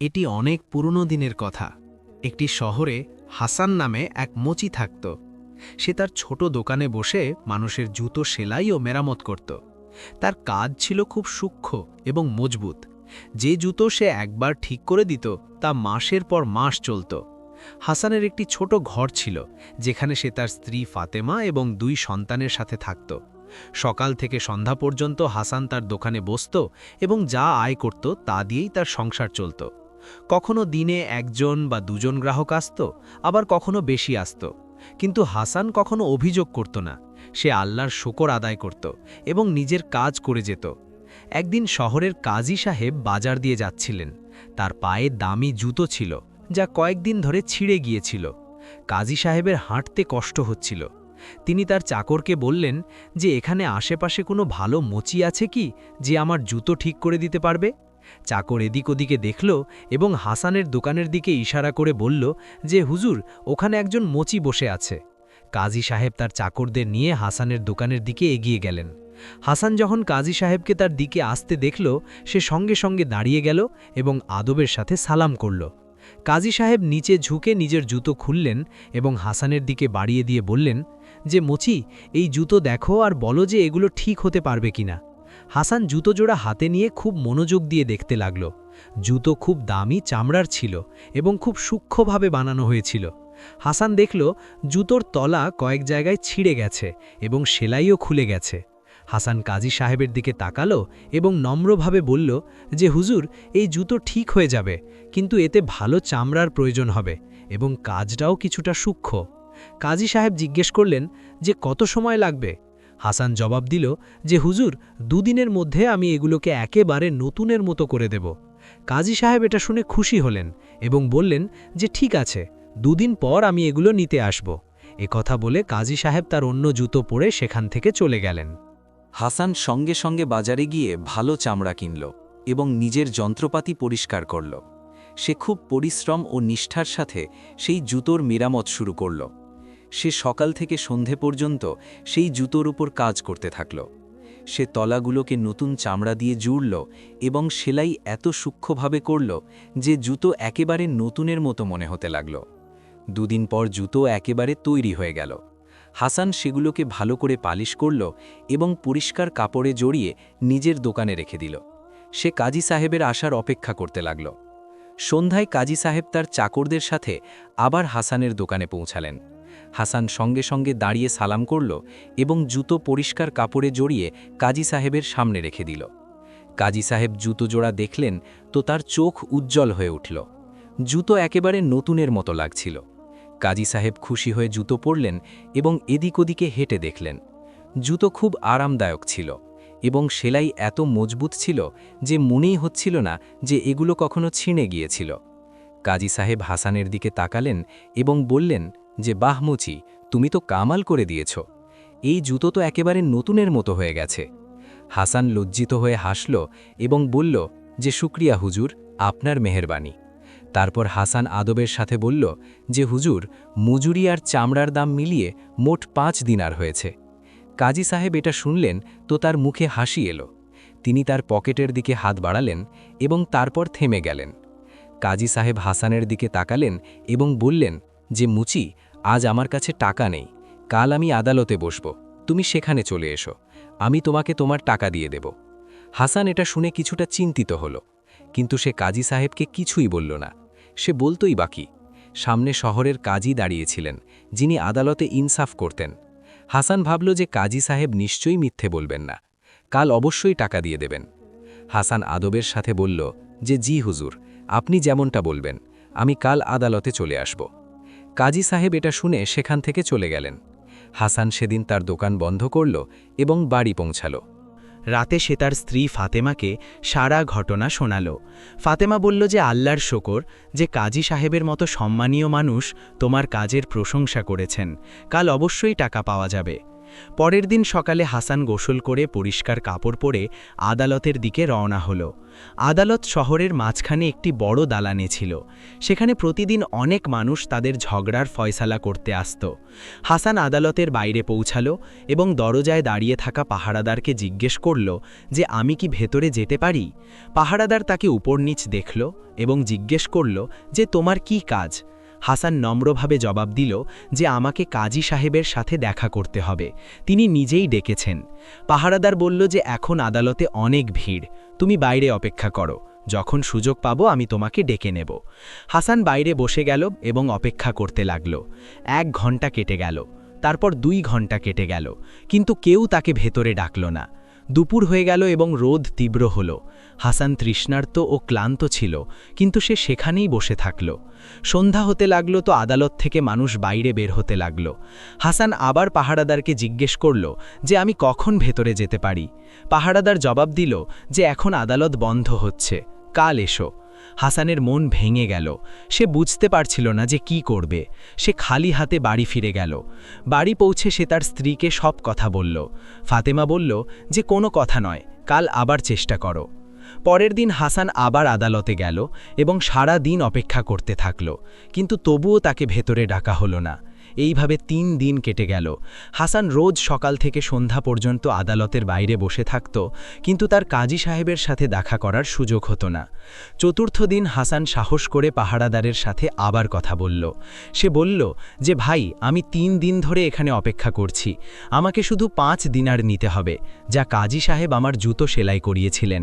এটি অনেক পুরনো দিনের কথা। একটি শহরে হাসান নামে এক মোচি থাকত। সে তার ছোট দোকানে বসে মানুষের জুতো সেলাই ও মেরামত করত। তার কাজ ছিল খুব সূক্ষ্ম এবং মজবুত। যে জুতো সে একবার ঠিক করে দিত তা মাসের পর মাস চলত। হাসানের একটি ছোট ঘর ছিল, যেখানে সে তার স্ত্রী ফাতেমা এবং 2 সন্তানের সাথে থাকত। সকাল থেকে সন্ধ্যা পর্যন্ত হাসান তার দোকানে বসত এবং যা আয় করত তা দিয়েই তার সংসার চলত। কখনো দিনে 1জন বা 2জন গ্রাহক আসত, আবার কখনো বেশি আসত। কিন্তু হাসান কখনো অভিযোগ করত না। সে আল্লাহর শুকর আদায় করত এবং নিজের কাজ করে যেত। একদিন শহরের কাজী সাহেব বাজার দিয়ে যাচ্ছিলেন। তার পায়ে দামি জুতো ছিল, যা কয়েকদিন ধরে ছিঁড়ে গিয়েছিল। কাজী সাহেবের হাঁটতে কষ্ট হচ্ছিল। তিনি তার চাকরকে বললেন যে এখানে আশেপাশে কোনো ভালো মোচি আছে কি, যে আমার জুতো ঠিক করে দিতে পারবে। চাকর এদিক ওদিকে দেখল এবং হাসানের দোকানের দিকে ইশারা করে বলল যে হুজুর, ওখানে একজন মোচি বসে আছে। কাজী সাহেব তার চাকরদের নিয়ে হাসানের দোকানের দিকে এগিয়ে গেলেন। হাসান যখন কাজী সাহেবকে তার দিকে আসতে দেখল, সে সঙ্গে সঙ্গে দাঁড়িয়ে গেল এবং আদবের সাথে সালাম করল। কাজী সাহেব নিচে ঝুঁকে নিজের জুতো খুললেন এবং হাসানের দিকে বাড়িয়ে দিয়ে বললেন যে মোচি, এই জুতো দেখো আর বলো যে এগুলো ঠিক হতে পারবে কিনা। হাসান জুতো জোড়া হাতে নিয়ে খুব মনোযোগ দিয়ে দেখতে লাগল। জুতো খুব দামি চামড়ার ছিল এবং খুব সূক্ষ্মভাবে বানানো হয়েছিল। হাসান দেখল জুতোর তলা কয়েক জায়গায় ছিঁড়ে গেছে এবং সেলাইও খুলে গেছে। হাসান কাজী সাহেবের দিকে তাকালো এবং নম্রভাবে বলল যে হুজুর, এই জুতো ঠিক হয়ে যাবে, কিন্তু এতে ভালো চামড়ার প্রয়োজন হবে এবং কাজটাও কিছুটা সূক্ষ্ম। কাজী সাহেব জিজ্ঞেস করলেন যে কত সময় লাগবে। হাসান জবাব দিল যে হুজুর, 2 দিনের মধ্যে আমি এগুলোকে একেবারে নতুনের মতো করে দেব। কাজী সাহেব এটা শুনে খুশি হলেন এবং বললেন যে ঠিক আছে, 2 দিন পর আমি এগুলো নিতে আসব। কথা বলে কাজী সাহেব তার অন্য জুতো পরে সেখান থেকে চলে গেলেন। হাসান সঙ্গে সঙ্গে বাজারে গিয়ে ভালো চামড়া কিনল এবং নিজের যন্ত্রপাতি পরিষ্কার করল। সে খুব পরিশ্রম ও নিষ্ঠার সাথে সেই জুতোর মেরামত শুরু করল। সে সকাল থেকে সন্ধে পর্যন্ত সেই জুতোর উপর কাজ করতে থাকল। সে তলাগুলোকে নতুন চামড়া দিয়ে জুড়ল এবং সেলাই এত সূক্ষ্মভাবে করল যে জুতো একেবারে নতুনের মতো মনে হতে লাগল। 2 দিন পর জুতো একেবারে তৈরি হয়ে গেল। হাসান সেগুলোকে ভালো করে পালিশ করল এবং পরিষ্কার কাপড়ে জড়িয়ে নিজের দোকানে রেখে দিল। সে কাজী সাহেবের আসার অপেক্ষা করতে লাগল। সন্ধ্যায় কাজী সাহেব তার চাকরদের সাথে আবার হাসানের দোকানে পৌঁছালেন। হাসান সঙ্গে সঙ্গে দাঁড়িয়ে সালাম করল এবং জুতো পরিষ্কার কাপড়ে জড়িয়ে কাজী সাহেবের সামনে রেখে দিল। কাজী সাহেব জুতো জোড়া দেখলেন তো তার চোখ উজ্জ্বল হয়ে উঠল। জুতো একেবারে নতুনের মতো লাগছিল। কাজী সাহেব খুশি হয়ে জুতো পরলেন এবং এদিক ওদিকে হেঁটে দেখলেন। জুতো খুব আরামদায়ক ছিল এবং সেলাই এত মজবুত ছিল যে মনেই হচ্ছিল না যে এগুলো কখনো ছিঁড়ে গিয়েছিল। কাজী সাহেব হাসানের দিকে তাকালেন এবং বললেন যে বাহ মুচি, তুমি তো কামাল করে দিয়েছ। এই জুতো তো একেবারে নতুনের মতো হয়ে গেছে। হাসান লজ্জিত হয়ে হাসল এবং বলল যে শুকরিয়া হুজুর, আপনার মেহেরবানি। তারপর হাসান আদবের সাথে বলল যে হুজুর, মজুরি আর চামড়ার দাম মিলিয়ে মোট 5 দিনার হয়েছে। কাজী সাহেব এটা শুনলেন তো তার মুখে হাসি এলো। তিনি তার পকেটের দিকে হাত বাড়ালেন এবং তারপর থেমে গেলেন। কাজী সাহেব হাসানের দিকে তাকালেন এবং বললেন যে মুচি, আজ আমার কাছে টাকা নেই। কাল আমি আদালতে বসব, তুমি সেখানে চলে এসো, আমি তোমাকে তোমার টাকা দিয়ে দেব। হাসান এটা শুনে কিছুটা চিন্তিত হল, কিন্তু সে কাজী সাহেবকে কিছুই বলল না। সে বলতই বাকি। সামনে শহরের কাজী দাঁড়িয়েছিলেন, যিনি আদালতে ইনসাফ করতেন। হাসান ভাবল যে কাজী সাহেব নিশ্চয়ই মিথ্যে বলবেন না, কাল অবশ্যই টাকা দিয়ে দেবেন। হাসান আদবের সাথে বলল যে জি হুজুর, আপনি যেমনটা বলবেন, আমি কাল আদালতে চলে আসব। কাজী সাহেব এটা শুনে সেখান থেকে চলে গেলেন। হাসান সেদিন তার দোকান বন্ধ করল এবং বাড়ি পৌঁছাল। রাতে সে তার স্ত্রী ফাতেমাকে সারা ঘটনা শোনাল। ফাতেমা বলল যে আল্লাহর শকর যে কাজী সাহেবের মতো সম্মানীয় মানুষ তোমার কাজের প্রশংসা করেছেন, কাল অবশ্যই টাকা পাওয়া যাবে। পরের দিন সকালে হাসান গোসল করে পরিষ্কার কাপড় পরে আদালতের দিকে রওনা হলো। আদালত শহরের মাঝখানে একটি বড় দালানে ছিল। সেখানে প্রতিদিন অনেক মানুষ তাদের ঝগড়ার ফয়সালা করতে আসত। হাসান আদালতের বাইরে পৌঁছালো এবং দরজায় দাঁড়িয়ে থাকা পাহারাদারকে জিজ্ঞেস করল যে আমি কি ভেতরে যেতে পারি। পাহারাদার তাকে উপর নিচ দেখল এবং জিজ্ঞেস করল যে তোমার কি কাজ। হাসান নম্রভাবে জবাব দিল যে আমাকে কাজী সাহেবের সাথে দেখা করতে হবে, তিনি নিজেই ডেকেছেন। পাহারাদার বলল যে এখন আদালতে অনেক ভিড়, তুমি বাইরে অপেক্ষা করো, যখন সুযোগ পাবো আমি তোমাকে ডেকে নেব। হাসান বাইরে বসে গেল এবং অপেক্ষা করতে লাগল। 1 ঘন্টা কেটে গেল, তারপর 2 ঘন্টা কেটে গেল, কিন্তু কেউ তাকে ভেতরে ডাকল না। দুপুর হয়ে গেল এবং রোদ তীব্র হল। হাসান তৃষ্ণার্ত ও ক্লান্ত ছিল, কিন্তু সে সেখানেই বসে থাকল। সন্ধ্যা হতে লাগল তো আদালত থেকে মানুষ বাইরে বের হতে লাগল। হাসান আবার পাহারাদারকে জিজ্ঞেস করল যে আমি কখন ভেতরে যেতে পারি। পাহারাদার জবাব দিল যে এখন আদালত বন্ধ হচ্ছে, কাল এসো। হাসানের মন ভেঙে গেল, সে বুঝতে পারছিল না যে কি করবে। সে খালি হাতে বাড়ি ফিরে গেল। বাড়ি পৌঁছে সে তার স্ত্রীকে সব কথা বলল। ফাতেমা বলল যে কোনো কথা নয়, কাল আবার চেষ্টা করো। পরের দিন হাসান আবার আদালতে গেল এবং সারা দিন অপেক্ষা করতে থাকল, কিন্তু তবুও তাকে ভেতরে ডাকা হলো না। এইভাবে 3 দিন কেটে গেল। হাসান রোজ সকাল থেকে সন্ধ্যা পর্যন্ত আদালতের বাইরে বসে থাকত, কিন্তু তার কাজী সাহেবের সাথে দেখা করার সুযোগ হতো না। চতুর্থ দিন হাসান সাহস করে পাহারাদারের সাথে আবার কথা বলল। সে বলল যে ভাই, আমি 3 দিন ধরে এখানে অপেক্ষা করছি, আমাকে শুধু 5 দিনার নিতে হবে, যা কাজী সাহেব আমার জুতো সেলাই করিয়েছিলেন।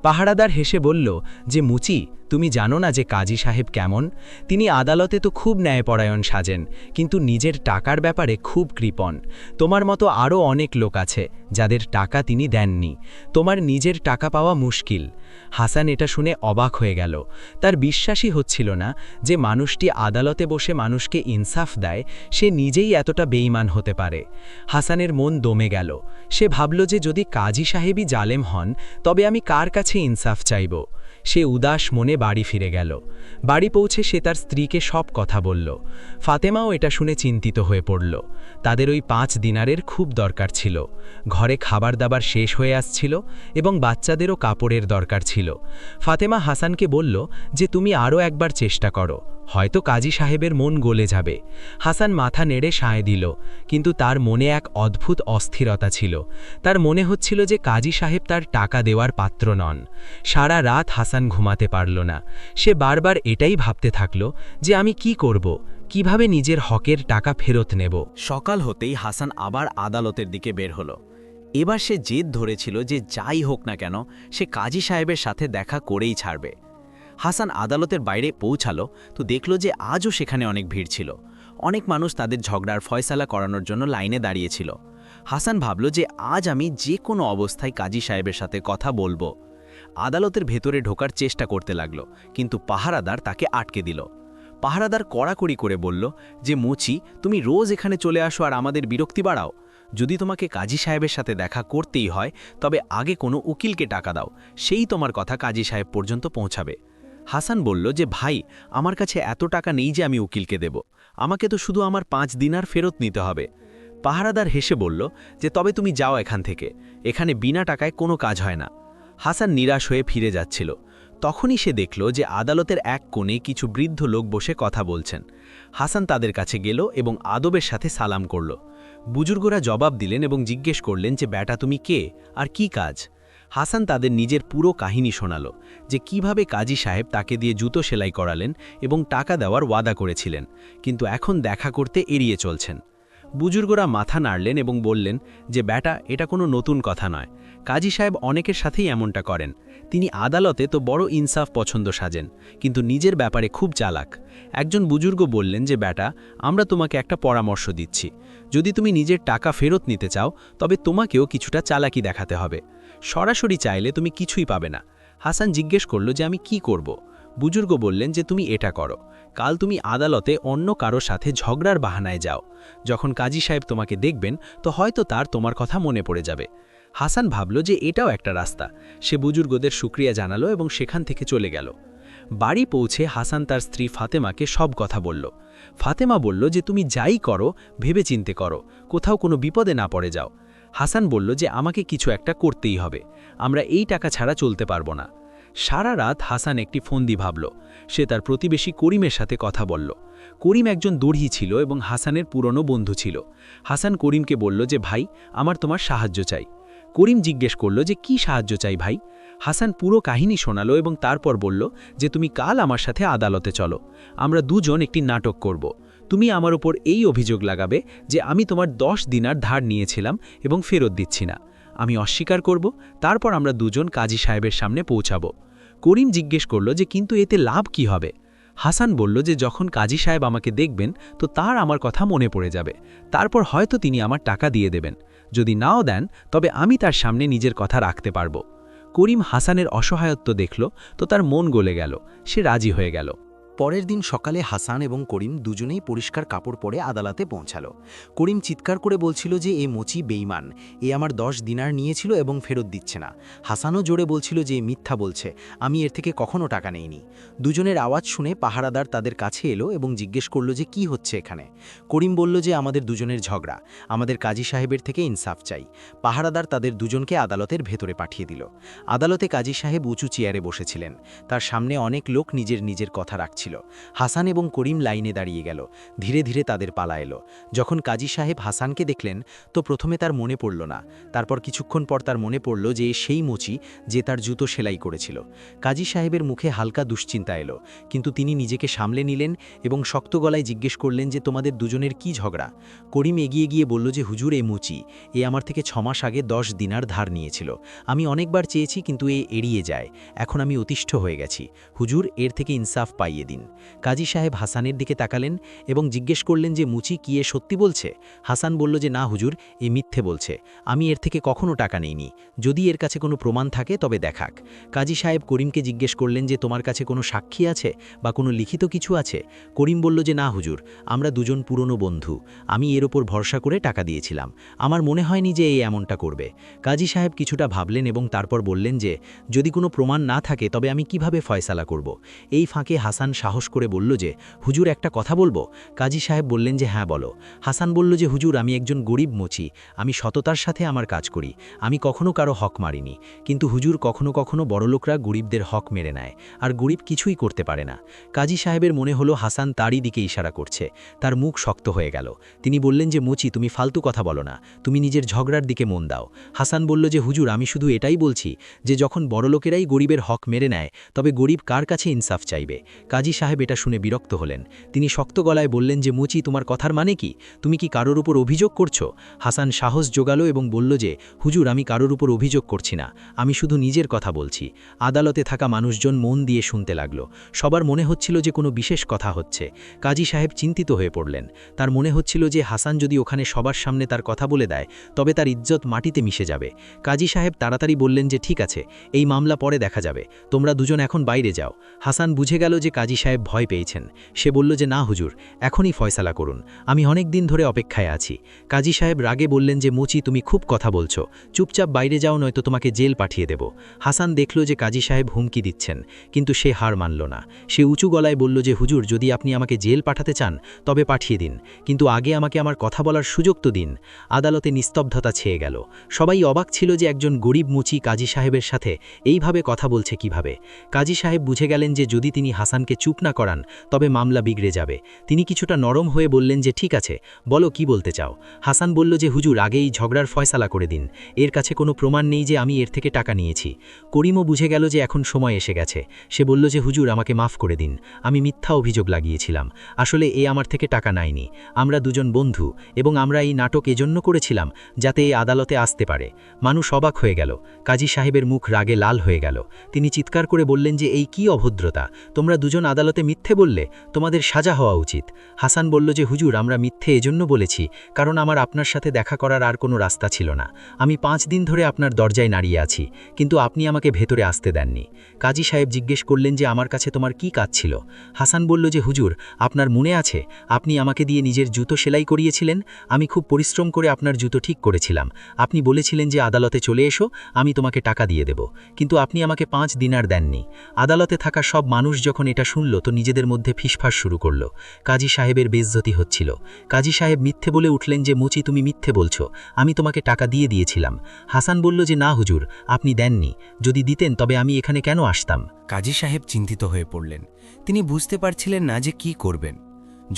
পাহারাদার হেসে বলল যে মুচি, তুমি জানো না যে কাজী সাহেব কেমন? তিনি আদালতে তো খুব ন্যায়পরায়ণ সাজেন, কিন্তু নিজের টাকার ব্যাপারে খুব কৃপণ। তোমার মতো আরও অনেক লোক আছে যাদের টাকা তিনি দেননি, তোমার নিজের টাকা পাওয়া মুশকিল। হাসান এটা শুনে অবাক হয়ে গেল। তার বিশ্বাসই হচ্ছিল না যে মানুষটি আদালতে বসে মানুষকে ইনসাফ দেয়, সে নিজেই এতটা বেঈমান হতে পারে। হাসানের মন দমে গেল। সে ভাবল যে যদি কাজী সাহেবই জালেম হন, তবে আমি কার কাছে ইনসাফ চাইব। সে উদাস মনে বাড়ি ফিরে গেল। বাড়ি পৌঁছে সে তার স্ত্রীকে সব কথা বলল। ফাতেমাও এটা শুনে চিন্তিত হয়ে পড়ল। তাদের ওই 5 দিনারের খুব দরকার ছিল। ঘরে খাবার দাবার শেষ হয়ে আসছিল এবং বাচ্চাদেরও কাপড়ের দরকার ছিল। ফাতেমা হাসানকে বলল যে তুমি আরও একবার চেষ্টা করো, হয়তো কাজী সাহেবের মন গলে যাবে। হাসান মাথা নেড়ে সায় দিল, কিন্তু তার মনে এক অদ্ভুত অস্থিরতা ছিল। তার মনে হচ্ছিল যে কাজী সাহেব তার টাকা দেওয়ার পাত্র নন। সারা রাত হাসান ঘুমাতে পারল না। সে বারবার এটাই ভাবতে থাকল যে আমি কি করব, কিভাবে নিজের হকের টাকা ফেরত নেব। সকাল হতেই হাসান আবার আদালতের দিকে বের হলো। এবার সে জেদ ধরেছিল যে যাই হোক না কেন সে কাজী সাহেবের সাথে দেখা করেই ছাড়বে। হাসান আদালতের বাইরে পৌঁছালো তো দেখল যে আজও সেখানে অনেক ভিড় ছিল। অনেক মানুষ তাদের ঝগড়ার ফয়সালা করানোর জন্য লাইনে দাঁড়িয়েছিল। হাসান ভাবল যে আজ আমি যে কোনো অবস্থায় কাজী সাহেবের সাথে কথা বলবো। আদালতের ভেতরে ঢোকার চেষ্টা করতে লাগলো, কিন্তু পাহারাদার তাকে আটকে দিল। পাহারাদার কড়াকড়ি করে বলল যে মুচি, তুমি রোজ এখানে চলে আসো আর আমাদের বিরক্তি বাড়াও। যদি তোমাকে কাজী সাহেবের সাথে দেখা করতেই হয়, তবে আগে কোনো উকিলকে টাকা দাও, সেই তোমার কথা কাজী সাহেব পর্যন্ত পৌঁছাবে। হাসান বলল যে ভাই, আমার কাছে এত টাকা নেই যে আমি উকিলকে দেব, আমাকে তো শুধু আমার 5 দিনার ফেরত নিতে হবে। পাহারাদার হেসে বলল যে তবে তুমি যাও এখান থেকে, এখানে বিনা টাকায় কোনো কাজ হয় না। হাসান নিরাশ হয়ে ফিরে যাচ্ছিল। তখনই সে দেখল যে আদালতের এক কোণে কিছু বৃদ্ধ লোক বসে কথা বলছেন। হাসান তাদের কাছে গেল এবং আদবের সাথে সালাম করল। বুজুর্গরা জবাব দিলেন এবং জিজ্ঞেস করলেন যে বেটা তুমি কে আর কি কাজ। হাসান তাদের নিজের পুরো কাহিনী শোনাল, যে কিভাবে কাজী সাহেব তাকে দিয়ে জুতো সেলাই করালেন এবং টাকা দেওয়ার ওয়াদা করেছিলেন, কিন্তু এখন দেখা করতে এড়িয়ে চলছেন। বুজুর্গরা মাথা নাড়লেন এবং বললেন যে বেটা, এটা কোনো নতুন কথা নয়, কাজী সাহেব অনেকের সাথেই এমনটা করেন। তিনি আদালতে তো বড় ইনসাফ পছন্দ সাজেন, কিন্তু নিজের ব্যাপারে খুব চালাক। একজন বুজুর্গ বললেন যে বেটা, আমরা তোমাকে একটা পরামর্শ দিচ্ছি, যদি তুমি নিজের টাকা ফেরত নিতে চাও তবে তোমাকেও কিছুটা চালাকি দেখাতে হবে। সরাসরি চাইলে তুমি কিছুই পাবে না। হাসান জিজ্ঞেস করল যে আমি কি করব। বুজুর্গ বললেন যে তুমি এটা করো, কাল তুমি আদালতে অন্য কারো সাথে ঝগড়ার বাহানায় যাও। যখন কাজী সাহেব তোমাকে দেখবেন তো হয়তো তার তোমার কথা মনে পড়ে যাবে। হাসান ভাবল যে এটাও একটা রাস্তা। সে বুজুর্গদের শুকরিয়া জানালো এবং সেখান থেকে চলে গেল। বাড়ি পৌঁছে হাসান তার স্ত্রী ফাতেমাকে সব কথা বলল। ফাতেমা বলল যে তুমি যাই করো ভেবেচিন্তে করো, কোথাও কোনো বিপদে না পড়ে যাও। হাসান বলল যে আমাকে কিছু একটা করতেই হবে, আমরা এই টাকা ছাড়া চলতে পারবো না। সারা রাত হাসান একটি ফন্দি ভাবল। সে তার প্রতিবেশী করিমের সাথে কথা বলল। করিম একজন দর্জি ছিল এবং হাসানের পুরনো বন্ধু ছিল। হাসান করিমকে বলল যে ভাই, আমার তোমার সাহায্য চাই। করিম জিজ্ঞেস করল যে কি সাহায্য চাই ভাই। হাসান পুরো কাহিনী শোনালো এবং তারপর বলল যে তুমি কাল আমার সাথে আদালতে চলো, আমরা দুজন একটি নাটক করব। তুমি আমার উপর এই অভিযোগ লাগাবে যে আমি তোমার 10 দিনার ধার নিয়েছিলাম এবং ফেরত দিচ্ছি না। আমি অস্বীকার করব, তারপর আমরা দুজন কাজী সাহেবের সামনে পৌঁছাবো। করিম জিজ্ঞেস করল যে কিন্তু এতে লাভ কি হবে। হাসান বলল যে যখন কাজী সাহেব আমাকে দেখবেন তো তার আমার কথা মনে পড়ে যাবে, তারপর হয়তো তিনি আমার টাকা দিয়ে দেবেন। যদি নাও দেন তবে আমি তার সামনে নিজের কথা রাখতে পারব। করিম হাসানের অসহায়ত্ব দেখল তো তার মন গলে গেল, সে রাজি হয়ে গেল। পরের দিন সকালে হাসান এবং করিম দুজনেই পরিষ্কার কাপড় পরে আদালতে পৌঁছালো। করিম চিৎকার করে বলছিল যে এ মোচি বেঈমান, এ আমার 10 দিনার নিয়েছিল এবং ফেরত দিচ্ছে না। হাসানও জোরে বলছিল যে মিথ্যা বলছে, আমি এর থেকে কখনো টাকা নেইনি। দুজনের আওয়াজ শুনে পাহারাদার তাদের কাছে এলো এবং জিজ্ঞেস করল যে কি হচ্ছে এখানে। করিম বলল যে আমাদের দুজনের ঝগড়া, আমাদের কাজী সাহেবের থেকে ইনসাফ চাই। পাহারাদার তাদের দুজনকে আদালতের ভেতরে পাঠিয়ে দিল। আদালতে কাজী সাহেব উঁচু চেয়ারে বসেছিলেন, তার সামনে অনেক লোক নিজের নিজের কথা রাখছিল। হাসান এবং করিম লাইনে দাঁড়িয়ে গেল। ধীরে ধীরে তাদের পালা এলো। যখন কাজী সাহেব হাসানকে দেখলেন তো প্রথমে তার মনে পড়ল না, তারপর কিছুক্ষণ পর তার মনে পড়ল যে সেই মোচি যে তার জুতো সেলাই করেছিল। কাজী সাহেবের মুখে হালকা দুশ্চিন্তা এলো, কিন্তু তিনি নিজেকে সামলে নিলেন এবং শক্ত গলায় জিজ্ঞেস করলেন যে তোমাদের দুজনের কি ঝগড়া। করিম এগিয়ে গিয়ে বলল যে হুজুর, এ মোচি এ আমার থেকে 6 মাস আগে 10 দিনার ধার নিয়েছিল। আমি অনেকবার চেয়েছি কিন্তু এ এড়িয়ে যায়, এখন আমি অতিষ্ঠ হয়ে গেছি। হুজুর, এর থেকে ইনসাফ পাইয়ে দিন। কাজী সাহেব হাসানের দিকে তাকালেন এবং জিজ্ঞেস করলেন যে মুচি কি এ সত্যি বলছে। হাসান বলল যে না হুজুর, এ মিথ্যে বলছে, আমি এর থেকে কখনো টাকা নেইনি, যদি এর কাছে কোনো প্রমাণ থাকে তবে দেখাক। কাজী সাহেব করিমকে জিজ্ঞেস করলেন যে তোমার কাছে কোনো সাক্ষী আছে বা কোনো লিখিত কিছু আছে। করিম বলল যে না হুজুর, আমরা দুজন পুরনো বন্ধু, আমি এর ওপর ভরসা করে টাকা দিয়েছিলাম, আমার মনে হয়নি যে এ এমনটা করবে। কাজী সাহেব কিছুটা ভাবলেন এবং তারপর বললেন যে যদি কোনো প্রমাণ না থাকে তবে আমি কিভাবে ফয়সালা করব। এই ফাঁকে হাসান সাহস করে বলল যে হুজুর, একটা কথা বলবো। কাজী সাহেব বললেন যে হ্যাঁ বলো। হাসান বলল যে হুজুর, আমি একজন গরিব মোচি, আমি সততার সাথে আমার কাজ করি, আমি কখনো কারো হক মারিনি, কিন্তু হুজুর কখনো কখনো বড়লোকরা গরিবদের হক মেরে নেয় আর গরিব কিছুই করতে পারে না। কাজী সাহেবের মনে হলো হাসান তারই দিকে ইশারা করছে, তার মুখ শক্ত হয়ে গেল। তিনি বললেন যে মোচি, তুমি ফালতু কথা বলো না, তুমি নিজের ঝগড়ার দিকে মন দাও। হাসান বলল যে হুজুর, আমি শুধু এটাই বলছি যে যখন বড়লোকেরাই গরিবের হক মেরে নেয় তবে গরিব কার কাছে ইনসাফ চাইবে। কাজী সাহেব এটা শুনে বিরক্ত হলেন। তিনি শক্ত গলায় বললেন যে মুচি, তোমার কথার মানে কি? তুমি কি কারোর উপর অভিযোগ করছো? হাসান সাহস জোগালো এবং বলল যে হুজুর, আমি কারোর উপর অভিযোগ করছি না, আমি শুধু নিজের কথা বলছি। আদালতে থাকা মানুষজন মন দিয়ে শুনতে লাগলো। সবার মনে হচ্ছিল যে কোনো বিশেষ কথা হচ্ছে। কাজী সাহেব চিন্তিত হয়ে পড়লেন। তার মনে হচ্ছিল যে হাসান যদি ওখানে সবার সামনে তার কথা বলে দেয় তবে তার ইজ্জত মাটিতে মিশে যাবে। কাজী সাহেব তাড়াতাড়ি বললেন যে ঠিক আছে, এই মামলা পরে দেখা যাবে, তোমরা দুজন এখন বাইরে যাও। হাসান বুঝে গেল যে কাজী সাহেব ভয় পেয়েছেন। সে বলল যে না হুজুর, এখনই ফয়সালা করুন, আমি অনেক দিন ধরে অপেক্ষায় আছি। কাজী সাহেব রাগে বললেন যে মুচি, তুমি খুব কথা বলছো, চুপচাপ বাইরে যাও, নয়তো তোমাকে জেল পাঠিয়ে দেব। হাসান দেখল যে কাজী সাহেব হুমকি দিচ্ছেন, কিন্তু সে হার মানল না। সে উঁচু গলায় বলল যে হুজুর, যদি আপনি আমাকে জেল পাঠাতে চান তবে পাঠিয়ে দিন, কিন্তু আগে আমাকে আমার কথা বলার সুযোগ তো দিন। আদালতে নিস্তব্ধতা ছেয়ে গেল। সবাই অবাক ছিল যে একজন গরিব মুচি কাজী সাহেবের সাথে এইভাবে কথা বলছে কিভাবে। কাজী সাহেব বুঝে গেলেন যে যদি তিনি হাসানকে চুপ না করান তবে মামলা বিগড়ে যাবে। তিনি কিছুটা নরম হয়ে বললেন যে ঠিক আছে, বলো কি বলতে চাও। হাসান বলল যে হুজুর, আগেই ঝগড়ার ফয়সালা করে দিন, এর কাছে কোনো প্রমাণ নেই যে আমি এর থেকে টাকা নিয়েছি। করিমও বুঝে গেল যে এখন সময় এসে গেছে। সে বলল যে হুজুর, আমাকে মাফ করে দিন, আমি মিথ্যা অভিযোগ লাগিয়েছিলাম, আসলে এ আমার থেকে টাকা নেয়নি, আমরা দুজন বন্ধু এবং আমরা এই নাটক এজন্য করেছিলাম যাতে এই আদালতে আসতে পারে। মানুষ অবাক হয়ে গেল। কাজী সাহেবের মুখ রাগে লাল হয়ে গেল। তিনি চিৎকার করে বললেন যে এই কি অভদ্রতা, তোমরা দুজন আদালতে মিথ্যে বললে তোমাদের সাজা হওয়া উচিত। হাসান বলল যে হুজুর, আমরা মিথ্যে এজন্য বলেছি কারণ আমার আপনার সাথে দেখা করার আর কোনো রাস্তা ছিল না। আমি 5 দিন ধরে আপনার দরজায় দাঁড়িয়ে আছি, কিন্তু আপনি আমাকে ভেতরে আসতে দেননি। কাজী সাহেব জিজ্ঞেস করলেন যে আমার কাছে তোমার কি কাজ ছিল। হাসান বলল যে হুজুর, আপনার মনে আছে আপনি আমাকে দিয়ে নিজের জুতো সেলাই করিয়েছিলেন? আমি খুব পরিশ্রম করে আপনার জুতো ঠিক করেছিলাম। আপনি বলেছিলেন যে আদালতে চলে এসো, আমি তোমাকে টাকা দিয়ে দেব, কিন্তু আপনি আমাকে 5 দিনার দেননি। আদালতে থাকা সব মানুষ যখন এটা শুনল তো নিজেদের মধ্যে ফিসফাস শুরু করল। কাজী সাহেবের বেইজ্জতি হচ্ছিল। কাজী সাহেব মিথ্যে বলে উঠলেন যে মুচি, তুমি মিথ্যে বলছো, আমি তোমাকে টাকা দিয়ে দিয়েছিলাম। হাসান বলল যে না হুজুর, আপনি দেননি, যদি দিতেন তবে আমি এখানে কেন আসতাম? কাজী সাহেব চিন্তিত হয়ে পড়লেন। তিনি বুঝতে পারছিলেন না যে কি করবেন।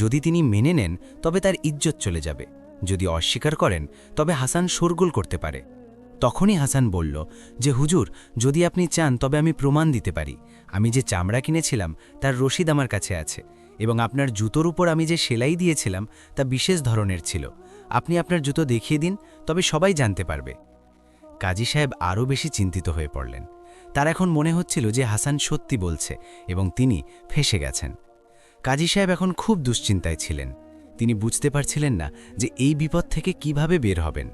যদি তিনি মেনে নেন তবে তার ইজ্জত চলে যাবে, যদি অস্বীকার করেন তবে হাসান শোরগোল করতে পারে। তখনই হাসান বলল যে হুজুর, যদি আপনি চান তবে আমি প্রমাণ দিতে পারি। আমি যে চামড়া কিনেছিলাম তার রসিদ আমার কাছে আছে, এবং আপনার জুতোর উপর আমি যে সেলাই দিয়েছিলাম তা বিশেষ ধরনের ছিল। আপনি আপনার জুতো দেখিয়ে দিন, তবে সবাই জানতে পারবে। কাজী সাহেব আরও বেশি চিন্তিত হয়ে পড়লেন। তার এখন মনে হচ্ছিল যে হাসান সত্যি বলছে এবং তিনি ফেঁসে গেছেন। কাজী সাহেব এখন খুব দুশ্চিন্তায় ছিলেন। তিনি বুঝতে পারছিলেন না যে এই বিপদ থেকে কিভাবে বের হবেন।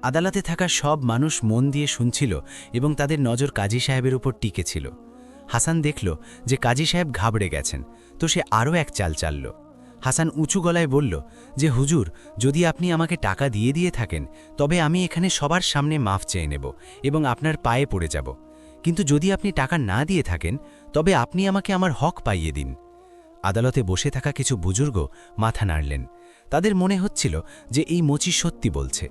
আদালতে থাকা সব মানুষ মন দিয়ে শুনছিল এবং তাদের নজর কাজী সাহেবের উপর টিকে ছিল। হাসান দেখল যে কাজী সাহেব ঘাবড়ে গেছেন, তো সে আরও এক চাল চালল। হাসান উঁচু গলায় বলল যে হুজুর, যদি আপনি আমাকে টাকা দিয়ে থাকেন তবে আমি এখানে সবার সামনে মাফ চেয়ে নেব এবং আপনার পায়ে পড়ে যাব, কিন্তু যদি আপনি টাকা না দিয়ে থাকেন তবে আপনি আমাকে আমার হক পাইয়ে দিন। আদালতে বসে থাকা কিছু বুজুর্গ মাথা নাড়লেন। তাদের মনে হচ্ছিল যে এই মুচি সত্যি বলছে।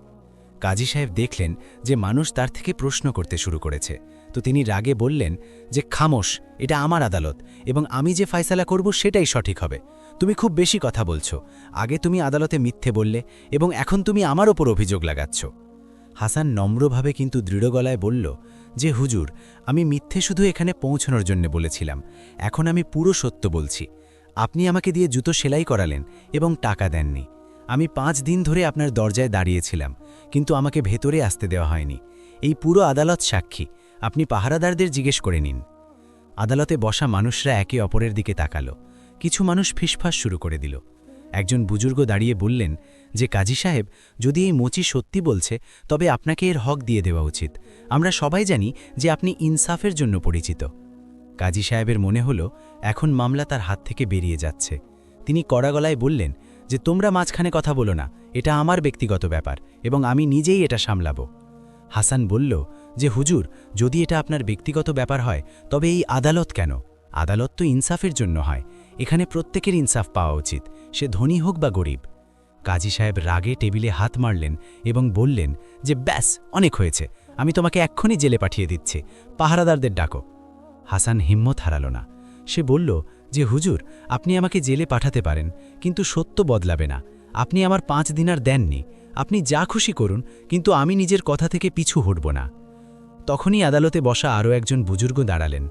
কাজী সাহেব দেখলেন যে মানুষ তার থেকে প্রশ্ন করতে শুরু করেছে, তো তিনি রাগে বললেন যে খামোশ, এটা আমার আদালত এবং আমি যে ফয়সালা করব সেটাই সঠিক হবে। তুমি খুব বেশি কথা বলছো। আগে তুমি আদালতে মিথ্যে বললে এবং এখন তুমি আমার ওপর অভিযোগ লাগাচ্ছ। হাসান নম্রভাবে কিন্তু দৃঢ় গলায় বলল যে হুজুর, আমি মিথ্যে শুধু এখানে পৌঁছানোর জন্য বলেছিলাম, এখন আমি পুরো সত্য বলছি। আপনি আমাকে দিয়ে জুতো সেলাই করালেন এবং টাকা দেননি। আমি 5 দিন ধরে আপনার দরজায় দাঁড়িয়েছিলাম, কিন্তু আমাকে ভেতরে আসতে দেওয়া হয়নি। এই পুরো আদালত সাক্ষী, আপনি পাহারাদারদের জিজ্ঞেস করে নিন। আদালতে বসা মানুষরা একে অপরের দিকে তাকালো। কিছু মানুষ ফিসফাস শুরু করে দিল। একজন বুজুর্গ দাঁড়িয়ে বললেন যে কাজী সাহেব, যদি এই মুচি সত্যি বলছে তবে আপনাকে এর হক দিয়ে দেওয়া উচিত। আমরা সবাই জানি যে আপনি ইনসাফের জন্য পরিচিত। কাজী সাহেবের মনে হলো এখন মামলা তার হাত থেকে বেরিয়ে যাচ্ছে। তিনি কড়া গলায় বললেন যে তোমরা মাঝখানে কথা বলো না, এটা আমার ব্যক্তিগত ব্যাপার এবং আমি নিজেই এটা সামলাব। হাসান বলল যে হুজুর, যদি এটা আপনার ব্যক্তিগত ব্যাপার হয় তবে এই আদালত কেন? আদালত তো ইনসাফের জন্য হয়। এখানে প্রত্যেকের ইনসাফ পাওয়া উচিত, সে ধনী হোক বা গরিব। কাজী সাহেব রাগে টেবিলে হাত মারলেন এবং বললেন যে ব্যাস, অনেক হয়েছে, আমি তোমাকে এক্ষুনি জেলে পাঠিয়ে দিচ্ছি, পাহারাদারদের ডাকো। হাসান হিম্মত হারাল না। সে বলল যে হুজুর, আপনি আমাকে জেলে পাঠাতে পারেন, কিন্তু সত্য বদলাবে না। আপনি আমার 5 দিনার দেননি, আপনি যা খুশি করুন, কিন্তু আমি নিজের কথা থেকে পিছু হটব না। তখনই আদালতে বসা আরও একজন বুজুর্গ দাঁড়ালেন।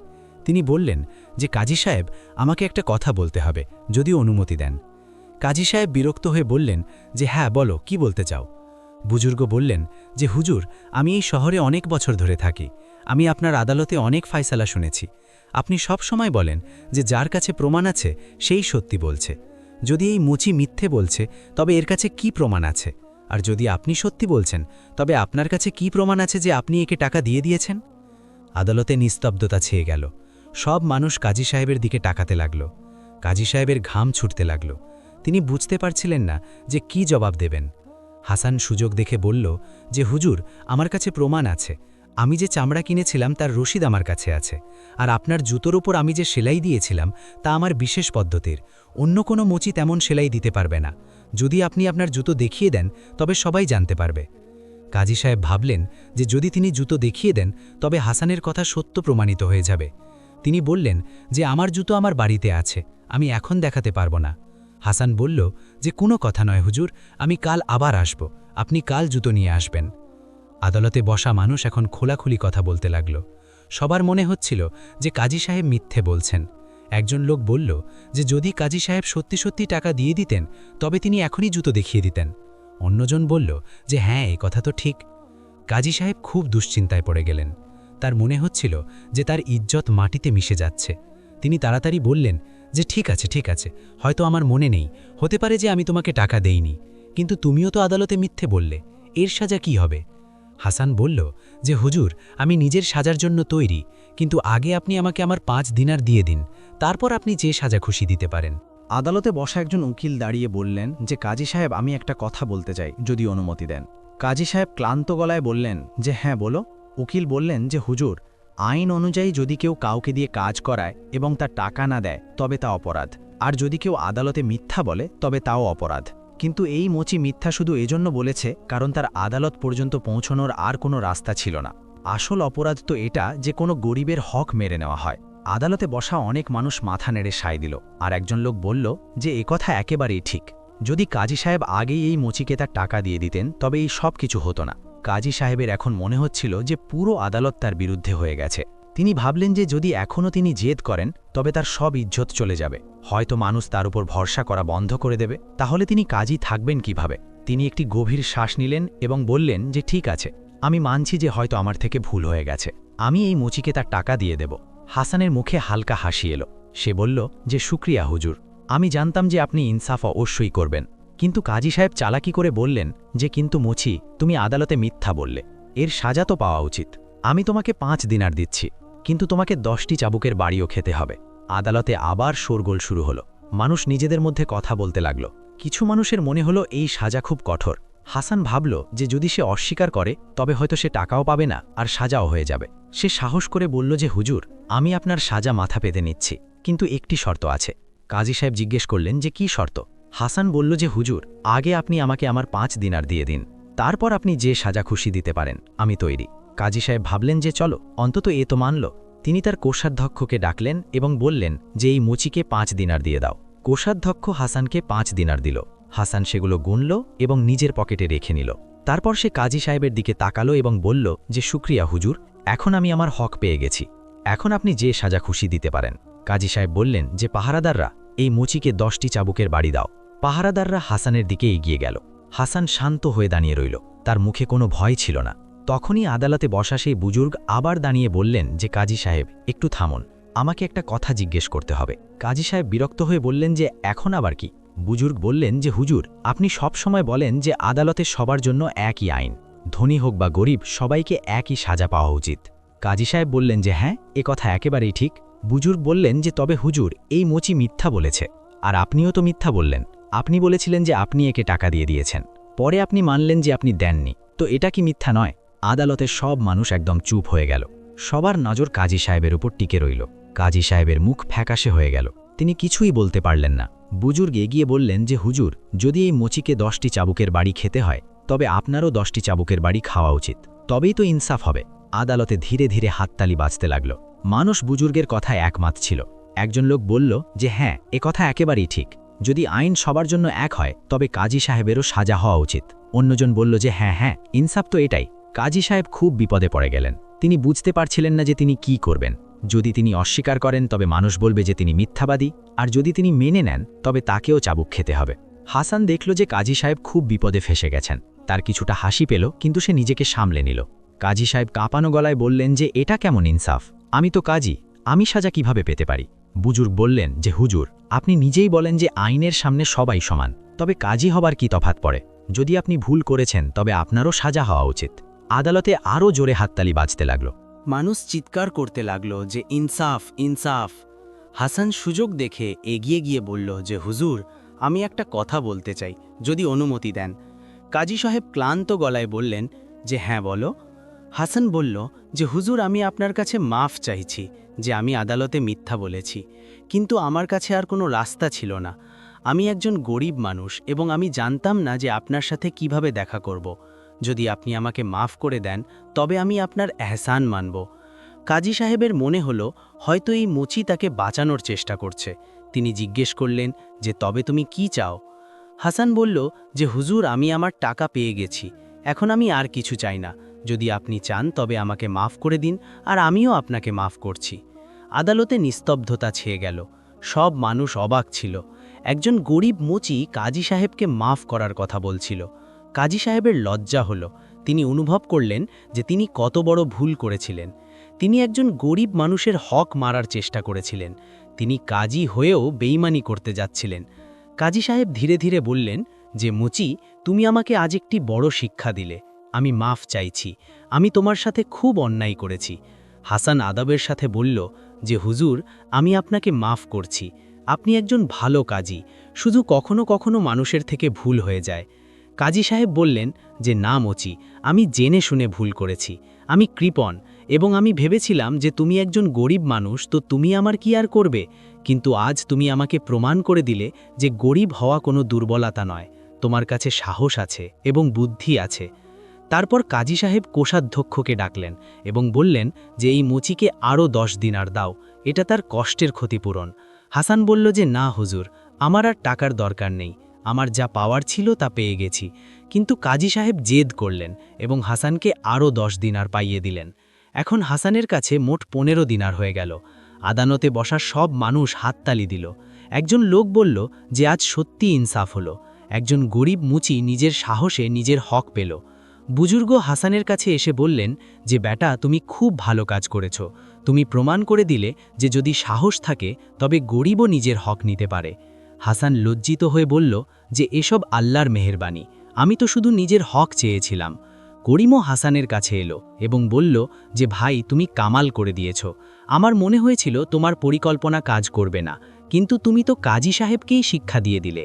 তিনি বললেন যে কাজী সাহেব, আমাকে একটা কথা বলতে হবে, যদি অনুমতি দেন। কাজী সাহেব বিরক্ত হয়ে বললেন যে হ্যাঁ বলো, কি বলতে চাও? বুজুর্গ বললেন যে হুজুর, আমি এই শহরে অনেক বছর ধরে থাকি, আমি আপনার আদালতে অনেক ফয়সালা শুনেছি। আপনি সব সময় বলেন যে যার কাছে প্রমাণ আছে সেই সত্যি বলছে। যদি এই মুচি মিথ্যে বলছে তবে এর কাছে কি প্রমাণ আছে? আর যদি আপনি সত্যি বলছেন তবে আপনার কাছে কি প্রমাণ আছে যে আপনি একে টাকা দিয়ে দিয়েছেন? আদালতে নিস্তব্ধতা ছেয়ে গেল। সব মানুষ কাজী সাহেবের দিকে তাকাতে লাগল। কাজী সাহেবের ঘাম ছুটতে লাগল। তিনি বুঝতে পারছিলেন না যে কি জবাব দেবেন। হাসান সুযোগ দেখে বলল যে হুজুর, আমার কাছে প্রমাণ আছে। আমি যে চামড়া কিনেছিলাম তার রসিদ আমার কাছে আছে, আর আপনার জুতোর ওপর আমি যে সেলাই দিয়েছিলাম তা আমার বিশেষ পদ্ধতির। অন্য কোনো মুচি তেমন সেলাই দিতে পারবে না। যদি আপনি আপনার জুতো দেখিয়ে দেন তবে সবাই জানতে পারবে। কাজী সাহেব ভাবলেন যে যদি তিনি জুতো দেখিয়ে দেন তবে হাসানের কথা সত্য প্রমাণিত হয়ে যাবে। তিনি বললেন যে আমার জুতো আমার বাড়িতে আছে, আমি এখন দেখাতে পারবো না। হাসান বলল যে কোনো কথা নয় হুজুর, আমি কাল আবার আসব, আপনি কাল জুতো নিয়ে আসবেন। আদালতে বসা মানুষ এখন খোলাখুলি কথা বলতে লাগল। সবার মনে হচ্ছিল যে কাজী সাহেব মিথ্যে বলছেন। একজন লোক বলল যে যদি কাজী সাহেব সত্যি সত্যি টাকা দিয়ে দিতেন তবে তিনি এখনই জুতো দেখিয়ে দিতেন। অন্যজন বলল যে হ্যাঁ, এই কথা তো ঠিক। কাজী সাহেব খুব দুশ্চিন্তায় পড়ে গেলেন। তার মনে হচ্ছিল যে তার ইজ্জত মাটিতে মিশে যাচ্ছে। তিনি তাড়াতাড়ি বললেন যে ঠিক আছে হয়তো আমার মনে নেই, হতে পারে যে আমি তোমাকে টাকা দেইনি, কিন্তু তুমিও তো আদালতে মিথ্যে বললে, এর সাজা কি হবে? হাসান বলল যে হুজুর, আমি নিজের সাজার জন্য তৈরি, কিন্তু আগে আপনি আমাকে আমার 5 দিনার দিয়ে দিন, তারপর আপনি যে সাজা খুশি দিতে পারেন। আদালতে বসা একজন উকিল দাঁড়িয়ে বললেন যে কাজী সাহেব, আমি একটা কথা বলতে চাই, যদি অনুমতি দেন। কাজী সাহেব ক্লান্ত গলায় বললেন যে হ্যাঁ বলো। উকিল বললেন যে হুজুর, আইন অনুযায়ী যদি কেউ কাউকে দিয়ে কাজ করায় এবং তার টাকা না দেয় তবে তা অপরাধ, আর যদি কেউ আদালতে মিথ্যা বলে তবে তাও অপরাধ। কিন্তু এই মোচি মিথ্যা শুধু এজন্য বলেছে কারণ তার আদালত পর্যন্ত পৌঁছানোর আর কোনো রাস্তা ছিল না। আসল অপরাধ তো এটা যে কোনো গরিবের হক মেরে নেওয়া হয়। আদালতে বসা অনেক মানুষ মাথা নেড়ে সায় দিল, আর একজন লোক বলল যে একথা একেবারেই ঠিক। যদি কাজী সাহেব আগেই এই মোচিকে তার টাকা দিয়ে দিতেন তবে এই সব কিছু হতো না। কাজী সাহেবের এখন মনে হচ্ছিল যে পুরো আদালত তার বিরুদ্ধে হয়ে গেছে। তিনি ভাবলেন যে যদি এখনও তিনি জেদ করেন তবে তার সব ইজ্জত চলে যাবে, হয়তো মানুষ তার উপর ভরসা করা বন্ধ করে দেবে। তাহলে তিনি কাজী থাকবেন কিভাবে? তিনি একটি গভীর শ্বাস নিলেন এবং বললেন যে ঠিক আছে, আমি মানছি যে হয়তো আমার থেকে ভুল হয়ে গেছে, আমি এই মোচিকে তার টাকা দিয়ে দেব। হাসানের মুখে হালকা হাসি এলো। সে বলল যে শুক্রিয়া হুজুর, আমি জানতাম যে আপনি ইনসাফ অবশ্যই করবেন। কিন্তু কাজী সাহেব চালাকি করে বললেন যে কিন্তু মোচি, তুমি আদালতে মিথ্যা বললে, এর সাজা তো পাওয়া উচিত। আমি তোমাকে 5 দিনার দিচ্ছি, কিন্তু তোমাকে 10টি চাবুকের বাড়িও খেতে হবে। আদালতে আবার শোরগোল শুরু হলো। মানুষ নিজেদের মধ্যে কথা বলতে লাগলো। কিছু মানুষের মনে হলো এই সাজা খুব কঠোর। হাসান ভাবল যে যদি সে অস্বীকার করে তবে হয়তো সে টাকাও পাবে না আর সাজাও হয়ে যাবে। সে সাহস করে বলল যে হুজুর, আমি আপনার সাজা মাথা পেতে নিচ্ছি, কিন্তু একটি শর্ত আছে। কাজী সাহেব জিজ্ঞেস করলেন যে কি শর্ত? হাসান বলল যে হুজুর, আগে আপনি আমাকে আমার 5 দিনার দিয়ে দিন, তারপর আপনি যে সাজা খুশি দিতে পারেন, আমি তৈরি। কাজী সাহেব ভাবলেন যে চলো, অন্তত এ তো মানল। তিনি তার কোষাধ্যক্ষকে ডাকলেন এবং বললেন যে এই মুচিকে 5 দিনার দিয়ে দাও। কোষাধ্যক্ষ হাসানকে 5 দিনার দিল। হাসান সেগুলো গুনল এবং নিজের পকেটে রেখে নিল। তারপর সে কাজী সাহেবের দিকে তাকালো এবং বলল যে শুক্রিয়া হুজুর, এখন আমি আমার হক পেয়ে গেছি, এখন আপনি যে সাজা খুশি দিতে পারেন। কাজী সাহেব বললেন যে পাহারাদাররা, এই মুচিকে 10টি চাবুকের বাড়ি দাও। পাহারাদাররা হাসানের দিকে এগিয়ে গেল। হাসান শান্ত হয়ে দাঁড়িয়ে রইল, তার মুখে কোনো ভয় ছিল না। তখনই আদালতে বসা সেই বুজুর্গ আবার দাঁড়িয়ে বললেন যে কাজী সাহেব, একটু থামুন, আমাকে একটা কথা জিজ্ঞেস করতে হবে। কাজী সাহেব বিরক্ত হয়ে বললেন যে এখন আবার কি? বুজুর্গ বললেন যে হুজুর, আপনি সব সময় বলেন যে আদালতে সবার জন্য একই আইন, ধনী হোক বা গরিব সবাইকে একই সাজা পাওয়া উচিত। কাজী সাহেব বললেন যে হ্যাঁ, এ কথা একেবারেই ঠিক। বুজুর্গ বললেন যে তবে হুজুর, এই মোচি মিথ্যা বলেছে, আর আপনিও তো মিথ্যা বললেন। আপনি বলেছিলেন যে আপনি একে টাকা দিয়ে দিয়েছেন, পরে আপনি মানলেন যে আপনি দেননি, তো এটা কি মিথ্যা নয়? আদালতের সব মানুষ একদম চুপ হয়ে গেল। সবার নজর কাজী সাহেবের উপর টিকে রইল। কাজী সাহেবের মুখ ফ্যাকাশে হয়ে গেল, তিনি কিছুই বলতে পারলেন না। বুজুর্গ এগিয়ে বললেন যে হুজুর, যদি এই মোচিকে 10টি চাবুকের বাড়ি খেতে হয় তবে আপনারও 10টি চাবুকের বাড়ি খাওয়া উচিত, তবেই তো ইনসাফ হবে। আদালতে ধীরে ধীরে হাততালি বাজতে লাগল। মানুষ বুজুর্গের কথায় একমত ছিল। একজন লোক বলল যে হ্যাঁ, এ কথা একেবারেই ঠিক, যদি আইন সবার জন্য এক হয় তবে কাজী সাহেবেরও সাজা হওয়া উচিত। অন্যজন বলল যে হ্যাঁ, ইনসাফ তো এটাই। কাজী সাহেব খুব বিপদে পড়ে গেলেন। তিনি বুঝতে পারছিলেন না যে তিনি কি করবেন। যদি তিনি অস্বীকার করেন তবে মানুষ বলবে যে তিনি মিথ্যাবাদী, আর যদি তিনি মেনে নেন তবে তাকেও চাবুক খেতে হবে। হাসান দেখল যে কাজী সাহেব খুব বিপদে ফেসে গেছেন। তার কিছুটা হাসি পেল, কিন্তু সে নিজেকে সামলে নিল। কাজী সাহেব কাঁপানো গলায় বললেন যে এটা কেমন ইনসাফ? আমি তো কাজী, আমি সাজা কিভাবে পেতে পারি? বুজুর্গ বললেন যে হুজুর, আপনি নিজেই বলেন যে আইনের সামনে সবাই সমান, তবে কাজী হবার কি তফাৎ পড়ে? যদি আপনি ভুল করেছেন তবে আপনারও সাজা হওয়া উচিত। আদালতে আরও জোরে হাততালি বাজতে লাগল। মানুষ চিৎকার করতে লাগলো যে ইনসাফ, ইনসাফ। হাসান সুযোগ দেখে এগিয়ে গিয়ে বলল যে হুজুর, আমি একটা কথা বলতে চাই, যদি অনুমতি দেন। কাজী সাহেব ক্লান্ত গলায় বললেন যে হ্যাঁ বলো। হাসান বলল যে হুজুর, আমি আপনার কাছে মাফ চাইছি যে আমি আদালতে মিথ্যা বলেছি, কিন্তু আমার কাছে আর কোনো রাস্তা ছিল না। আমি একজন গরিব মানুষ এবং আমি জানতাম না যে আপনার সাথে কিভাবে দেখা করব। যদি আপনি আমাকে মাফ করে দেন তবে আমি আপনার এহসান মানব। কাজী সাহেবের মনে হলো হয়তো এই মুচি তাকে বাঁচানোর চেষ্টা করছে। তিনি জিজ্ঞেস করলেন যে তবে তুমি কি চাও? হাসান বলল যে হুজুর, আমি আমার টাকা পেয়ে গেছি, এখন আমি আর কিছু চাই না। যদি আপনি চান তবে আমাকে মাফ করে দিন, আর আমিও আপনাকে মাফ করছি। আদালতে নিস্তব্ধতা ছেয়ে গেল। সব মানুষ অবাক ছিল। একজন গরিব মুচি কাজী সাহেবকে মাফ করার কথা বলছিল। কাজী সাহেবের লজ্জা হলো। তিনি অনুভব করলেন যে তিনি কত বড় ভুল করেছিলেন। তিনি একজন গরিব মানুষের হক মারার চেষ্টা করেছিলেন। তিনি কাজী হয়েও বেইমানি করতে যাচ্ছিলেন। কাজী সাহেব ধীরে ধীরে বললেন যে মুচি, তুমি আমাকে আজ একটি বড় শিক্ষা দিলে। আমি মাফ চাইছি, আমি তোমার সাথে খুব অন্যায় করেছি। হাসান আদবের সাথে বলল যে হুজুর, আমি আপনাকে মাফ করছি, আপনি একজন ভালো কাজী, শুধু কখনো কখনো মানুষের থেকে ভুল হয়ে যায়। কাজী সাহেব বললেন যে না মুচি, আমি জেনে শুনে ভুল করেছি, আমি কৃপণ, এবং আমি ভেবেছিলাম যে তুমি একজন গরিব মানুষ, তো তুমি আমার কি আর করবে, কিন্তু আজ তুমি আমাকে প্রমাণ করে দিলে যে গরিব হওয়া কোনো দুর্বলতা নয়, তোমার কাছে সাহস আছে এবং বুদ্ধি আছে। তারপর কাজী সাহেব কোষাধ্যক্ষকে ডাকলেন এবং বললেন যে এই মুচিকে আরও 10 দিনার দাও, এটা তার কষ্টের ক্ষতিপূরণ। হাসান বলল যে না হুজুর, আমার আর টাকার দরকার নেই, আমার যা পাওয়ার ছিল তা পেয়ে গেছি। কিন্তু কাজী সাহেব জেদ করলেন এবং হাসানকে আরও 10 দিনার পাইয়ে দিলেন। এখন হাসানের কাছে মোট 15 দিনার হয়ে গেল। আদালতে বসা সব মানুষ হাততালি দিল। একজন লোক বলল যে আজ সত্যি ইনসাফ হলো, একজন গরিব মুচি নিজের সাহসে নিজের হক পেল। বুজুর্গ হাসানের কাছে এসে বললেন যে বেটা, তুমি খুব ভালো কাজ করেছ, তুমি প্রমাণ করে দিলে যে যদি সাহস থাকে তবে গরিবও নিজের হক নিতে পারে। হাসান লজ্জিত হয়ে বলল যে এসব আল্লাহর মেহেরবানি, আমি তো শুধু নিজের হক চেয়েছিলাম। করিমও হাসানের কাছে এলো এবং বলল যে ভাই, তুমি কামাল করে দিয়েছ, আমার মনে হয়েছিল তোমার পরিকল্পনা কাজ করবে না, কিন্তু তুমি তো কাজী সাহেবকেই শিক্ষা দিয়ে দিলে।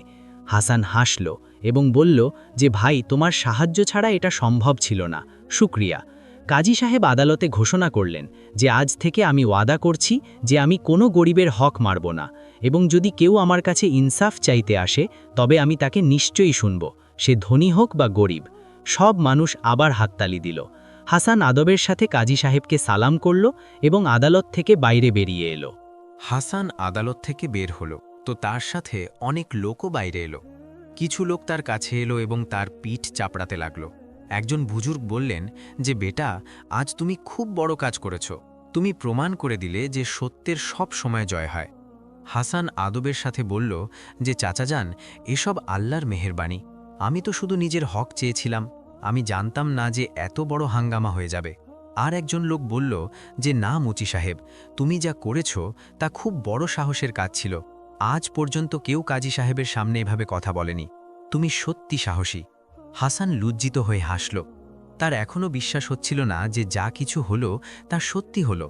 হাসান হাসল এবং বলল যে ভাই, তোমার সাহায্য ছাড়া এটা সম্ভব ছিল না, শুকরিয়া। কাজী সাহেব আদালতে ঘোষণা করলেন যে আজ থেকে আমি ওয়াদা করছি যে আমি কোনো গরিবের হক মারব না, এবং যদি কেউ আমার কাছে ইনসাফ চাইতে আসে তবে আমি তাকে নিশ্চয়ই শুনব, সে ধনী হোক বা গরিব। সব মানুষ আবার হাততালি দিল। হাসান আদবের সাথে কাজী সাহেবকে সালাম করল এবং আদালত থেকে বাইরে বেরিয়ে এলো। হাসান আদালত থেকে বের হলো, তো তার সাথে অনেক লোকও বাইরে এলো। কিছু লোক তার কাছে এলো এবং তার পিঠ চাপড়াতে লাগলো। একজন বুজুর্গ বললেন যে বেটা, আজ তুমি খুব বড় কাজ করেছ, তুমি প্রমাণ করে দিলে যে সত্যের সব সময় জয় হয়। হাসান আদবের সাথে বলল যে চাচাজান, এসব আল্লাহর মেহেরবানি, আমি তো শুধু নিজের হক চেয়েছিলাম, আমি জানতাম না যে এত বড় হাঙ্গামা হয়ে যাবে। আর একজন লোক বলল যে না মুচি সাহেব, তুমি যা করেছ তা খুব বড় সাহসের কাজ ছিল, আজ পর্যন্ত কেউ কাজী সাহেবের সামনে এভাবে কথা বলেনি, তুমি সত্যি সাহসী। হাসান লজ্জিত হয়ে হাসল, তার এখনও বিশ্বাস হচ্ছিল না যে যা কিছু হলো তা সত্যি হলো।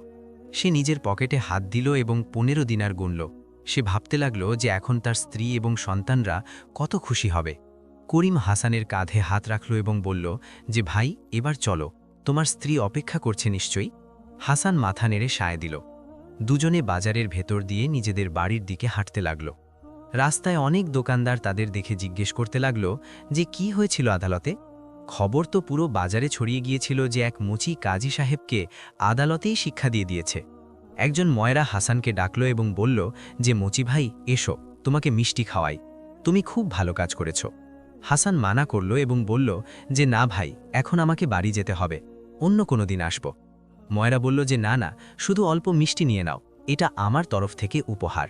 সে নিজের পকেটে হাত দিল এবং 15 দিনার গুনল। সে ভাবতে লাগল যে এখন তার স্ত্রী এবং সন্তানরা কত খুশি হবে। করিম হাসানের কাঁধে হাত রাখল এবং বলল যে ভাই, এবার চলো, তোমার স্ত্রী অপেক্ষা করছে নিশ্চয়ই। হাসান মাথা নেড়ে সায় দিল। দুজনে বাজারের ভেতর দিয়ে নিজেদের বাড়ির দিকে হাঁটতে লাগল। রাস্তায় অনেক দোকানদার তাদের দেখে জিজ্ঞেস করতে লাগল যে কি হয়েছিল আদালতে। খবর তো পুরো বাজারে ছড়িয়ে গিয়েছিল যে এক মুচি কাজী সাহেবকে আদালতেই শিক্ষা দিয়ে দিয়েছে। একজন ময়রা হাসানকে ডাকল এবং বলল যে মুচি ভাই, এসো, তোমাকে মিষ্টি খাওয়াই, তুমি খুব ভালো কাজ করেছ। হাসান মানা করল এবং বলল যে না ভাই, এখন আমাকে বাড়ি যেতে হবে, অন্য কোনো দিন আসব। ময়রা বলল যে না না, শুধু অল্প মিষ্টি নিয়ে নাও, এটা আমার তরফ থেকে উপহার।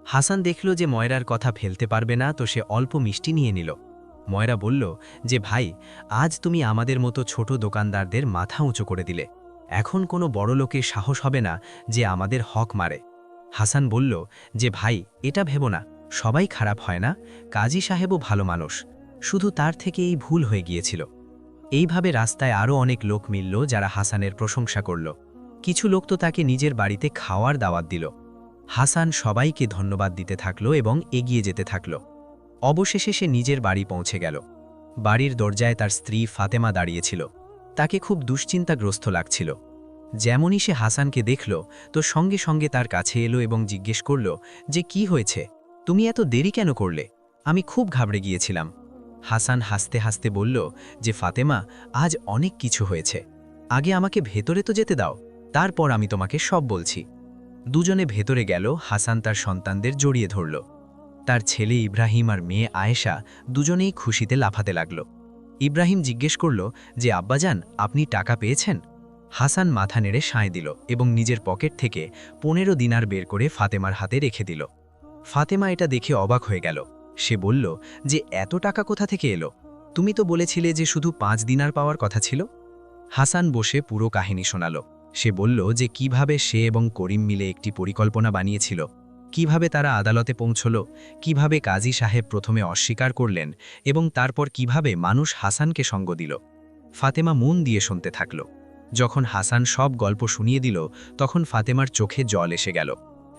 হাসান দেখল যে ময়রার কথা ফেলতে পারবে না, তো সে অল্প মিষ্টি নিয়ে নিল। ময়রা বলল যে ভাই, আজ তুমি আমাদের মতো ছোট দোকানদারদের মাথা উঁচু করে দিলে, এখন কোনো বড় লোকের সাহস হবে না যে আমাদের হক মারে। হাসান বলল যে ভাই, এটা ভেবো না, সবাই খারাপ হয় না, কাজী সাহেবও ভালো মানুষ, শুধু তার থেকে এই ভুল হয়ে গিয়েছিল। এইভাবে রাস্তায় আরও অনেক লোক মিলল যারা হাসানের প্রশংসা করল। কিছু লোক তো তাকে নিজের বাড়িতে খাওয়ার দাওয়াত দিল। হাসান সবাইকে ধন্যবাদ দিতে থাকল এবং এগিয়ে যেতে থাকল। অবশেষে সে নিজের বাড়ি পৌঁছে গেল। বাড়ির দরজায় তার স্ত্রী ফাতেমা দাঁড়িয়েছিল। তাকে খুব দুশ্চিন্তাগ্রস্ত লাগছিল। যেমনই সে হাসানকে দেখল, তো সঙ্গে সঙ্গে তার কাছে এলো এবং জিজ্ঞেস করল যে কি হয়েছে, তুমি এত দেরি কেন করলে, আমি খুব ঘাবড়ে গিয়েছিলাম। হাসান হাসতে হাসতে বলল যে ফাতেমা, আজ অনেক কিছু হয়েছে, আগে আমাকে ভেতরে তো যেতে দাও, তারপর আমি তোমাকে সব বলছি। দুজনে ভেতরে গেল। হাসান তার সন্তানদের জড়িয়ে ধরল। তার ছেলে ইব্রাহিম আর মেয়ে আয়েশা দুজনেই খুশিতে লাফাতে লাগল। ইব্রাহিম জিজ্ঞেস করল যে আব্বাজান, আপনি টাকা পেয়েছেন? হাসান মাথা নেড়ে সায় দিল এবং নিজের পকেট থেকে 15 দিনার বের করে ফাতেমার হাতে রেখে দিল। ফাতেমা এটা দেখে অবাক হয়ে গেল। সে বলল যে এত টাকা কোথা থেকে এলো, তুমি তো বলেছিলে যে শুধু 5 দিনার পাওয়ার কথা ছিল। হাসান বসে পুরো কাহিনী শোনাল। সে বলল যে কিভাবে সে এবং করিম মিলে একটি পরিকল্পনা বানিয়েছিল কিভাবে তারা আদালতে পৌঁছল, কিভাবে কাজী সাহেব প্রথমে অস্বীকার করলেন এবং তারপর কিভাবে মানুষ হাসানকে সঙ্গ দিল। ফাতেমা মন দিয়ে শুনতে থাকল। যখন হাসান সব গল্প শুনিয়ে দিল তখন ফাতেমার চোখে জল এসে গেল।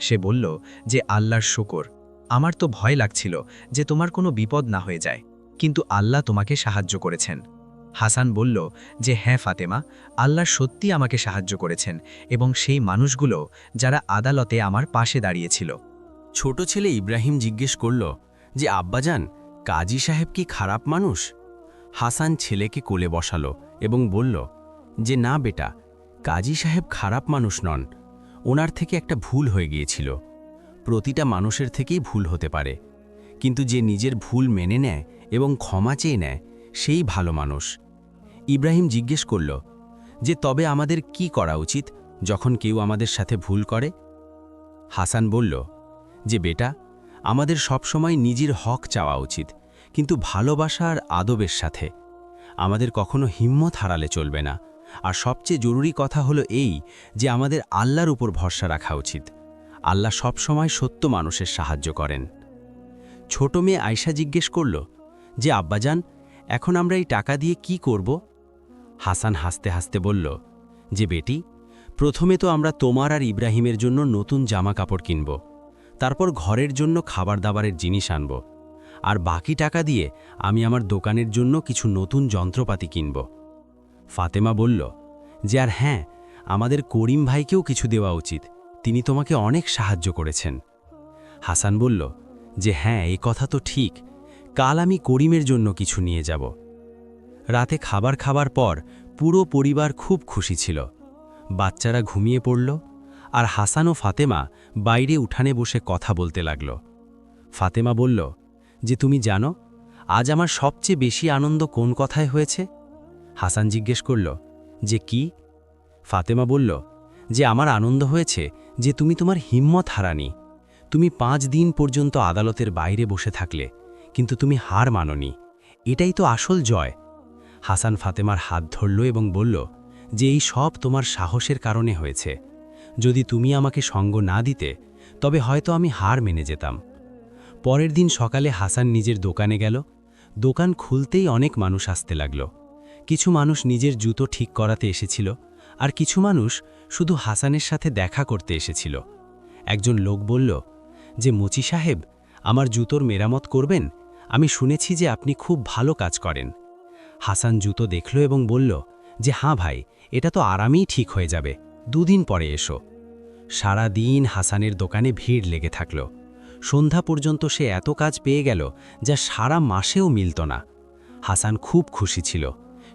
সে বলল যে আল্লাহর শুকর, আমার তো ভয় লাগছিল যে তোমার কোনো বিপদ না হয়ে যায়, কিন্তু আল্লাহ তোমাকে সাহায্য করেছেন। হাসান বলল যে হ্যাঁ ফাতেমা, আল্লাহ সত্যি আমাকে সাহায্য করেছেন এবং সেই মানুষগুলো যারা আদালতে আমার পাশে দাঁড়িয়েছিল। ছোট ছেলে ইব্রাহিম জিজ্ঞেস করল যে আব্বাজান, কাজী সাহেব কি খারাপ মানুষ? হাসান ছেলেকে কোলে বসালো এবং বলল যে না বেটা, কাজী সাহেব খারাপ মানুষ নন। ওনার থেকে একটা ভুল হয়ে গিয়েছিল। প্রতিটা মানুষের থেকেই ভুল হতে পারে, কিন্তু যে নিজের ভুল মেনে নেয় এবং ক্ষমা চেয়ে নেয় সেই ভালো মানুষ। ইব্রাহিম জিজ্ঞেস করল যে তবে আমাদের কি করা উচিত যখন কেউ আমাদের সাথে ভুল করে? হাসান বলল যে বেটা, আমাদের সবসময় নিজের হক চাওয়া উচিত, কিন্তু ভালোবাসা আর আদবের সাথে। আমাদের কখনো হিম্মত হারালে চলবে না। আর সবচেয়ে জরুরি কথা হলো এই যে আমাদের আল্লাহর উপর ভরসা রাখা উচিত। আল্লাহ সবসময় সত্য মানুষের সাহায্য করেন। ছোট মেয়ে আয়শা জিজ্ঞেস করল যে আব্বাজান, এখন আমরা এই টাকা দিয়ে কি করব? হাসান হাসতে হাসতে বলল যে বেটি, প্রথমে তো আমরা তোমার আর ইব্রাহিমের জন্য নতুন জামা কাপড় কিনব, তারপর ঘরের জন্য খাবার দাবারের জিনিস আনব, আর বাকি টাকা দিয়ে আমি আমার দোকানের জন্য কিছু নতুন যন্ত্রপাতি কিনব। ফাতেমা বলল যে আর হ্যাঁ, আমাদের করিম ভাইকেও কিছু দেওয়া উচিত, তিনি তোমাকে অনেক সাহায্য করেছেন। হাসান বলল যে হ্যাঁ, এই কথা তো ঠিক, কাল আমি করিমের জন্য কিছু নিয়ে যাব। রাতে খাবার খাবার পর পুরো পরিবার খুব খুশি ছিল। বাচ্চারা ঘুমিয়ে পড়ল, আর হাসান ও ফাতেমা বাইরে উঠানে বসে কথা বলতে লাগল। ফাতেমা বলল যে তুমি জানো, আজ আমার সবচেয়ে বেশি আনন্দ কোন কথায় হয়েছে? হাসান জিজ্ঞেস করল যে কি? ফাতেমা বলল যে আমার আনন্দ হয়েছে যে তুমি তোমার হিম্মত হারানি। তুমি 5 দিন পর্যন্ত আদালতের বাইরে বসে থাকলে, কিন্তু তুমি হার মানোনি। এটাই তো আসল জয়। হাসান ফাতেমার হাত ধরল এবং বলল যে এই সব তোমার সাহসের কারণে হয়েছে। যদি তুমি আমাকে সঙ্গ না দিতে, তবে হয়তো আমি হার মেনে যেতাম। পরের দিন সকালে হাসান নিজের দোকানে গেল। দোকান খুলতেই অনেক মানুষ আসতে লাগল। কিছু মানুষ নিজের জুতো ঠিক করাতে এসেছিল, আর কিছু মানুষ শুধু হাসানের সাথে দেখা করতে এসেছিল। একজন লোক বলল যে মুচি সাহেব, আমার জুতোর মেরামত করবেন? আমি শুনেছি যে আপনি খুব ভালো কাজ করেন। হাসান জুতো দেখল এবং বলল যে হ্যাঁ ভাই, এটা তো আরামেই ঠিক হয়ে যাবে, 2 দিন পরে এসো। সারা দিন হাসানের দোকানে ভিড় লেগে থাকল। সন্ধ্যা পর্যন্ত সে এত কাজ পেয়ে গেল যা সারা মাসেও মিলত না। হাসান খুব খুশি ছিল।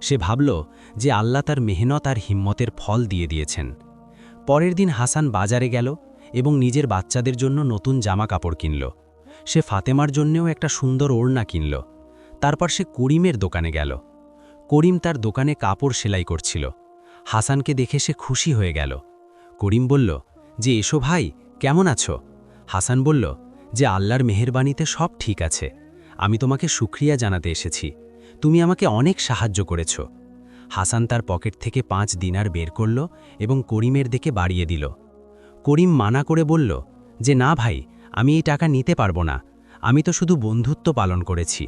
সে ভাবল যে আল্লাহ তার মেহনত আর হিম্মতের ফল দিয়ে দিয়েছেন। পরের দিন হাসান বাজারে গেল এবং নিজের বাচ্চাদের জন্য নতুন জামা কাপড় কিনল। সে ফাতেমার জন্যও একটা সুন্দর ওড়না কিনল। তারপর সে করিমের দোকানে গেল। করিম তার দোকানে কাপড় সেলাই করছিল। হাসানকে দেখে সে খুশি হয়ে গেল। করিম বলল যে এসো ভাই, কেমন আছো? হাসান বলল যে আল্লাহর মেহেরবানিতে সব ঠিক আছে। আমি তোমাকে শুকরিয়া জানাতে এসেছি, তুমি আমাকে অনেক সাহায্য করেছ। হাসান তার পকেট থেকে 5 দিনার বের করল এবং করিমের দিকে বাড়িয়ে দিল। করিম মানা করে বলল যে না ভাই, আমি এই টাকা নিতে পারবো না, আমি তো শুধু বন্ধুত্ব পালন করেছি।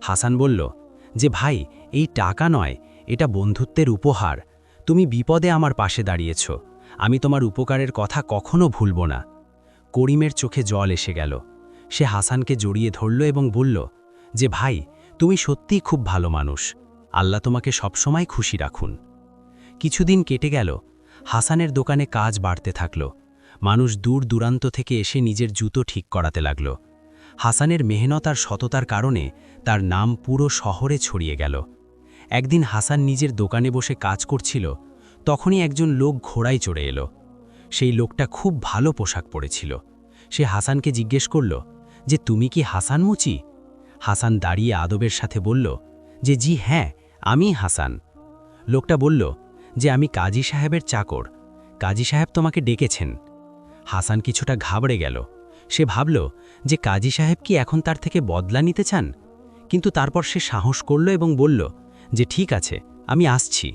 হাসান বলল যে ভাই, এই টাকা নয়, এটা বন্ধুত্বের উপহার। তুমি বিপদে আমার পাশে দাঁড়িয়েছ, আমি তোমার উপকারের কথা কখনো ভুলব না। করিমের চোখে জল এসে গেল। সে হাসানকে জড়িয়ে ধরল এবং বলল যে ভাই, তুমি সত্যিই খুব ভালো মানুষ, আল্লাহ তোমাকে সবসময় খুশি রাখুন। কিছুদিন কেটে গেল। হাসানের দোকানে কাজ বাড়তে থাকল। মানুষ দূর দূরান্ত থেকে এসে নিজের জুতো ঠিক করাতে লাগল। হাসানের মেহনত আর সততার কারণে তার নাম পুরো শহরে ছড়িয়ে গেল। একদিন হাসান নিজের দোকানে বসে কাজ করছিল, তখনই একজন লোক ঘোড়ায় চড়ে এলো। সেই লোকটা খুব ভালো পোশাক পরেছিল। সে হাসানকে জিজ্ঞেস করল যে তুমি কি হাসান মুচি? হাসান দাঁড়িয়ে আদবের সাথে বলল যে জি হ্যাঁ, আমি হাসান। লোকটা বলল যে আমি কাজী সাহেবের চাকর, কাজী সাহেব তোমাকে ডেকেছেন। হাসান কিছুটা ঘাবড়ে গেল। সে ভাবল যে কাজী সাহেব কি এখন তার থেকে বদলা নিতে চান, কিন্তু তারপর সে সাহস করল এবং বলল যে ঠিক আছে, আমি আসছি।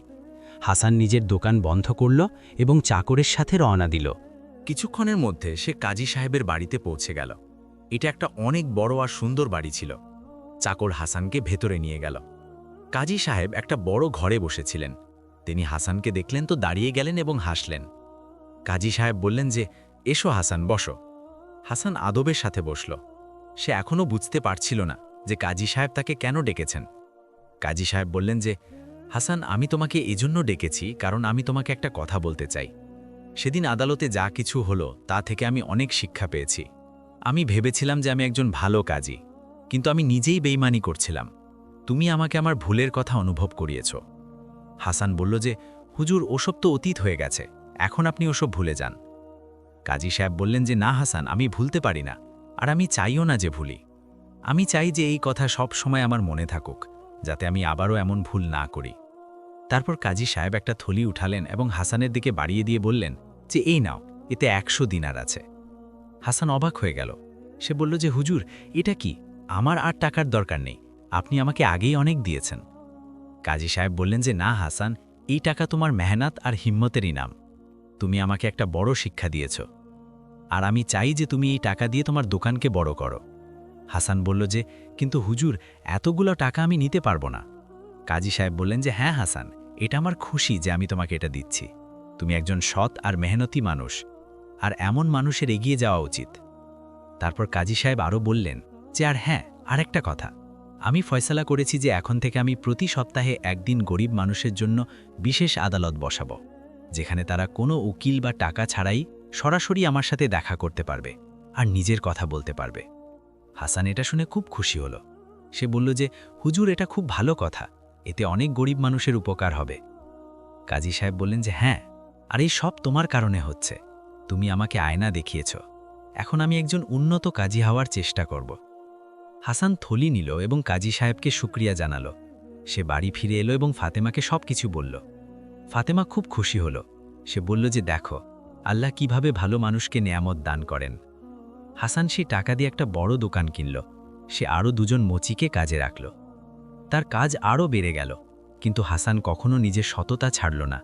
হাসান নিজের দোকান বন্ধ করল এবং চাকরের সাথে রওনা দিল। কিছুক্ষণের মধ্যে সে কাজী সাহেবের বাড়িতে পৌঁছে গেল। এটা একটা অনেক বড় আর সুন্দর বাড়ি ছিল। চাকর হাসানকে ভেতরে নিয়ে গেল। কাজী সাহেব একটা বড় ঘরে বসেছিলেন। তিনি হাসানকে দেখলেন তো দাঁড়িয়ে গেলেন এবং হাসলেন। কাজী সাহেব বললেন যে, এসো হাসান, বসো। হাসান আদবের সাথে বসল। সে এখনও বুঝতে পারছিল না যে কাজী সাহেব তাকে কেন ডেকেছেন। কাজী সাহেব বললেন যে, হাসান, আমি তোমাকে এজন্য ডেকেছি কারণ আমি তোমাকে একটা কথা বলতে চাই। সেদিন আদালতে যা কিছু হলো তা থেকে আমি অনেক শিক্ষা পেয়েছি। আমি ভেবেছিলাম যে আমি একজন ভালো কাজী, কিন্তু আমি নিজেই বেইমানি করছিলাম। তুমি আমাকে আমার ভুলের কথা অনুভব করিয়েছ। হাসান বলল যে, হুজুর, ওসব তো অতীত হয়ে গেছে, এখন আপনি ওসব ভুলে যান। কাজী সাহেব বললেন যে, না হাসান, আমি ভুলতে পারি না, আর আমি চাইও না যে ভুলি। আমি চাই যে এই কথা সব সময় আমার মনে থাকুক, যাতে আমি আবারও এমন ভুল না করি। তারপর কাজী সাহেব একটা থলি উঠালেন এবং হাসানের দিকে বাড়িয়ে দিয়ে বললেন যে, এই নাও, এতে 100 দিনার আছে। হাসান অবাক হয়ে গেল। সে বলল যে, হুজুর, এটা কি? আমার আর টাকার দরকার নেই, আপনি আমাকে আগেই অনেক দিয়েছেন। কাজী সাহেব বললেন যে, না হাসান, এই টাকা তোমার মেহনত আর হিম্মতের ইনাম। তুমি আমাকে একটা বড় শিক্ষা দিয়েছ, আর আমি চাই যে তুমি এই টাকা দিয়ে তোমার দোকানকে বড় করো। হাসান বলল যে, কিন্তু হুজুর, এতগুলো টাকা আমি নিতে পারবো না। কাজী সাহেব বললেন যে, হ্যাঁ হাসান, এটা আমার খুশি যে আমি তোমাকে এটা দিচ্ছি। তুমি একজন সৎ আর মেহনতি মানুষ, আর এমন মানুষের এগিয়ে যাওয়া উচিত। তারপর কাজী সাহেব আরও বললেন যে, আর হ্যাঁ, আরেকটা কথা, আমি ফয়সালা করেছি যে এখন থেকে আমি প্রতি সপ্তাহে একদিন গরিব মানুষের জন্য বিশেষ আদালত বসাবো, যেখানে তারা কোনো উকিল বা টাকা ছাড়াই সরাসরি আমার সাথে দেখা করতে পারবে আর নিজের কথা বলতে পারবে। হাসান এটা শুনে খুব খুশি হলো। সে বলল যে, হুজুর, এটা খুব ভালো কথা, এতে অনেক গরিব মানুষের উপকার হবে। কাজী সাহেব বললেন যে, হ্যাঁ, আর এই সব তোমার কারণে হচ্ছে। তুমি আমাকে আয়না দেখিয়েছ, এখন আমি একজন উন্নত কাজী হওয়ার চেষ্টা করব। হাসান থলি নিল এবং কাজী সাহেবকে শুকরিয়া জানালো। সে বাড়ি ফিরে এলো এবং ফাতেমাকে সব কিছু বলল। ফাতেমা খুব খুশি হলো। সে বলল যে, দেখো, আল্লাহ কিভাবে ভালো মানুষকে নেয়ামত দান করেন। হাসান সেই টাকা দিয়ে একটা বড় দোকান কিনল। সে আরও 2 জন মচিকে কাজে রাখল। তার কাজ আরও বেড়ে গেল, কিন্তু হাসান কখনো নিজের সততা ছাড়ল না।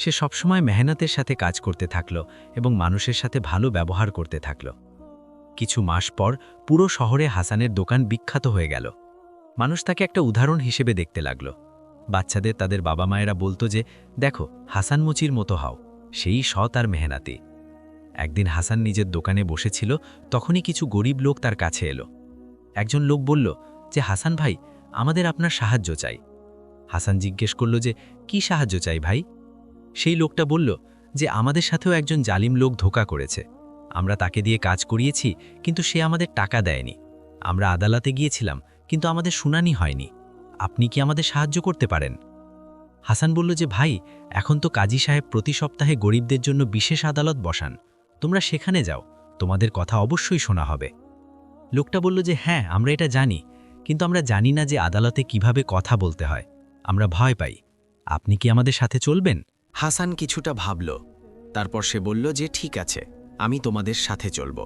সে সবসময় মেহনতের সাথে কাজ করতে থাকল এবং মানুষের সাথে ভালো ব্যবহার করতে থাকল। কিছু মাস পর পুরো শহরে হাসানের দোকান বিখ্যাত হয়ে গেল। মানুষ তাকে একটা উদাহরণ হিসেবে দেখতে লাগল। বাচ্চাদের তাদের বাবা মায়েরা বলতো যে, দেখো, হাসান মুচির মতো হও, সেই সৎ আর মেহনতি। একদিন হাসান নিজের দোকানে বসেছিল, তখনই কিছু গরিব লোক তার কাছে এলো। একজন লোক বলল যে, হাসান ভাই, আমাদের আপনার সাহায্য চাই। হাসান জিজ্ঞেস করল যে, কি সাহায্য চাই ভাই? সেই লোকটা বলল যে, আমাদের সাথেও একজন জালিম লোক ধোঁকা করেছে। আমরা তাকে দিয়ে কাজ করিয়েছি, কিন্তু সে আমাদের টাকা দেয়নি। আমরা আদালতে গিয়েছিলাম, কিন্তু আমাদের শুনানি হয়নি। আপনি কি আমাদের সাহায্য করতে পারেন? হাসান বলল যে, ভাই, এখন তো কাজী সাহেব প্রতি সপ্তাহে গরিবদের জন্য বিশেষ আদালত বসান। তোমরা সেখানে যাও, তোমাদের কথা অবশ্যই শোনা হবে। লোকটা বলল যে, হ্যাঁ, আমরা এটা জানি, কিন্তু আমরা জানি না যে আদালতে কিভাবে কথা বলতে হয়। আমরা ভয় পাই। আপনি কি আমাদের সাথে চলবেন? হাসান কিছুটা ভাবল। তারপর সে বলল যে, ঠিক আছে, আমি তোমাদের সাথে চলব।